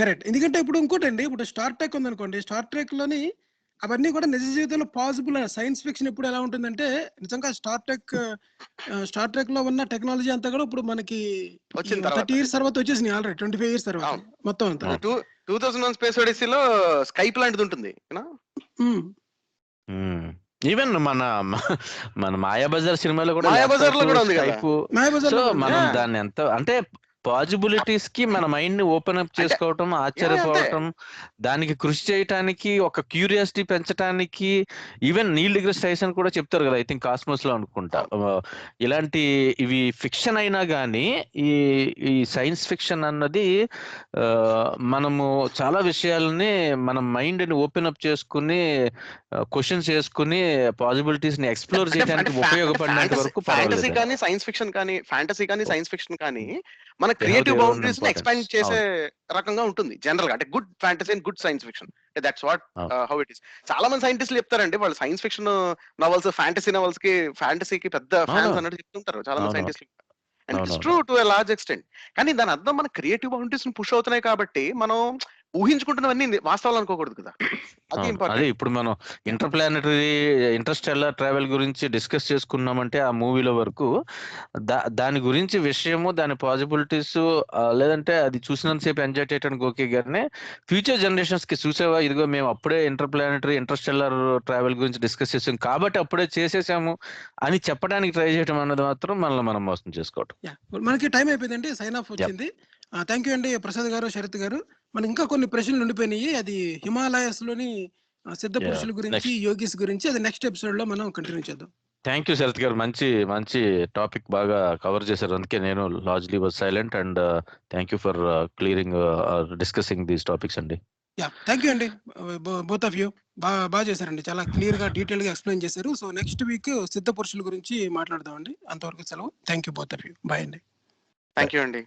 కరెక్ట్. ఎందుకంటే ఇప్పుడు ఇంకోటండి, ఇప్పుడు స్టార్ ట్రెక్ ఉందనుకోండి, స్టార్ ట్రెక్ లోని అవన్నీ కూడా నిజ జీవితంలో పాసిబుల్. సైన్స్ ఫిక్షన్ ఇప్పుడు ఎలా ఉంటుందంటే నిజంగా స్టార్ ట్రెక్ లో ఉన్న టెక్నాలజీ అంతా కూడా ఇప్పుడు మనకి 30 years తర్వాత వచ్చేసింది ఆల్రెడీ, 25 years తర్వాత మొత్తం అంతా. 2001 స్పేస్ ఒడిసీలో స్కైప్ లాంటిది ఉంటుంది. ఈవెన్ మన మాయాబజార్ సినిమాలో కూడా ఉంది కదా. మనం దాన్ని ఎంత అంటే పాజిబిలిటీస్ కి మన మైండ్ ని ఓపెన్ అప్ చేసుకోవటం, ఆశ్చర్యపోవటం, దానికి కృషి చేయటానికి, ఒక క్యూరియాసిటీ పెంచడానికి. ఈవెన్ నీల్ డిగ్రీస్ టైసన్ కూడా చెప్తారు కదా, ఐ థింక్ కాస్మోస్ లో అనుకుంటా. ఇలాంటి ఇవి ఫిక్షన్ అయినా కానీ ఈ సైన్స్ ఫిక్షన్ అన్నది మనము చాలా విషయాలని మన మైండ్ ని ఓపెన్ అప్ చేసుకుని క్వశ్చన్స్ చేసుకుని పాసిబిలిటీస్ ని ఎక్స్ప్లోర్ చేయడానికి ఉపయోగపడినంత వరకు ఫ్యాంటసీ కానీ సైన్స్ ఫిక్షన్ కానీ మన క్రియేటివ్ బౌండరీస్ ని ఎక్స్పాండ్ చేసే రకంగా ఉంటుంది జనరల్ గా. అంటే good fantasy and good science fiction, that's what how it is. చాలా మంది సైంటిస్టులు చెప్తారండి వాళ్ళు science fiction novels, fantasy novels కి, ఫ్యాంటసీకి పెద్ద ఫ్యాన్స్ అన్నట్టు చెప్తుంటారు చాలా మంది సైంటిస్టులు. And it's true to a large extent. కానీ దాని అర్థం మన క్రియేటివ్ బౌండరీస్ ని పుష్ అవుతున్నాయి కాబట్టి మనం ఊహించుకుంటున్నవన్నీ వాస్తవాలు అనుకోకూడదు కదా. అదే ఇప్పుడు మనం ఇంటర్స్టెల్లార్ ట్రావెల్ గురించి డిస్కస్ చేసుకున్నామంటే ఆ మూవీలో వరకు దాని గురించి విషయము, దాని పాసిబిలిటీస్, లేదంటే అది చూసినంతసేపు ఎంజాయ్ చేయడానికి ఓకే, కానీ ఫ్యూచర్ జనరేషన్స్ కి చూసేవా ఇదిగో మేము అప్పుడే ఇంటర్స్టెల్లార్ ట్రావెల్ గురించి డిస్కస్ చేసాం కాబట్టి అప్పుడే చేసేసాము అని చెప్పడానికి ట్రై చేయడం అన్నది మాత్రం మనల్ని మనం మోసం చేసుకోవటం. మనకి టైం అయిపోయిందండి, సైన్ ఆఫ్ వచ్చింది. థ్యాంక్ యూ అండి ప్రసాద్ గారు, శరత్ గారు. మనకి ఇంకా కొన్ని ప్రశ్నలు ఉండిపోయినాయి. అది హిమాలయస్ లోని సిద్ధ పురుషుల గురించి, యోగిస్ గురించి, అది నెక్స్ట్ ఎపిసోడ్ లో మనం కంటిన్యూ చేద్దాం. థ్యాంక్ యూ శరత్ గారు, మంచి టాపిక్ బాగా కవర్ చేశారు. అందుకే నేను largely was silent. And thank you for clearing discussing these topics అండి. థ్యాంక్ యూ అండి, బోత్ ఆఫ్ యూ బాగా చేశారండి, చాలా క్లియర్ గా డీటెయిల్ గా ఎక్స్ప్లెయిన్ చేశారు. సో నెక్స్ట్ వీక్ సిద్ధ పురుషుల గురించి మాట్లాడదామండి. అంతవరకు సెలవు. Thank you both of you. Bye అండి. థ్యాంక్ యూ అండి.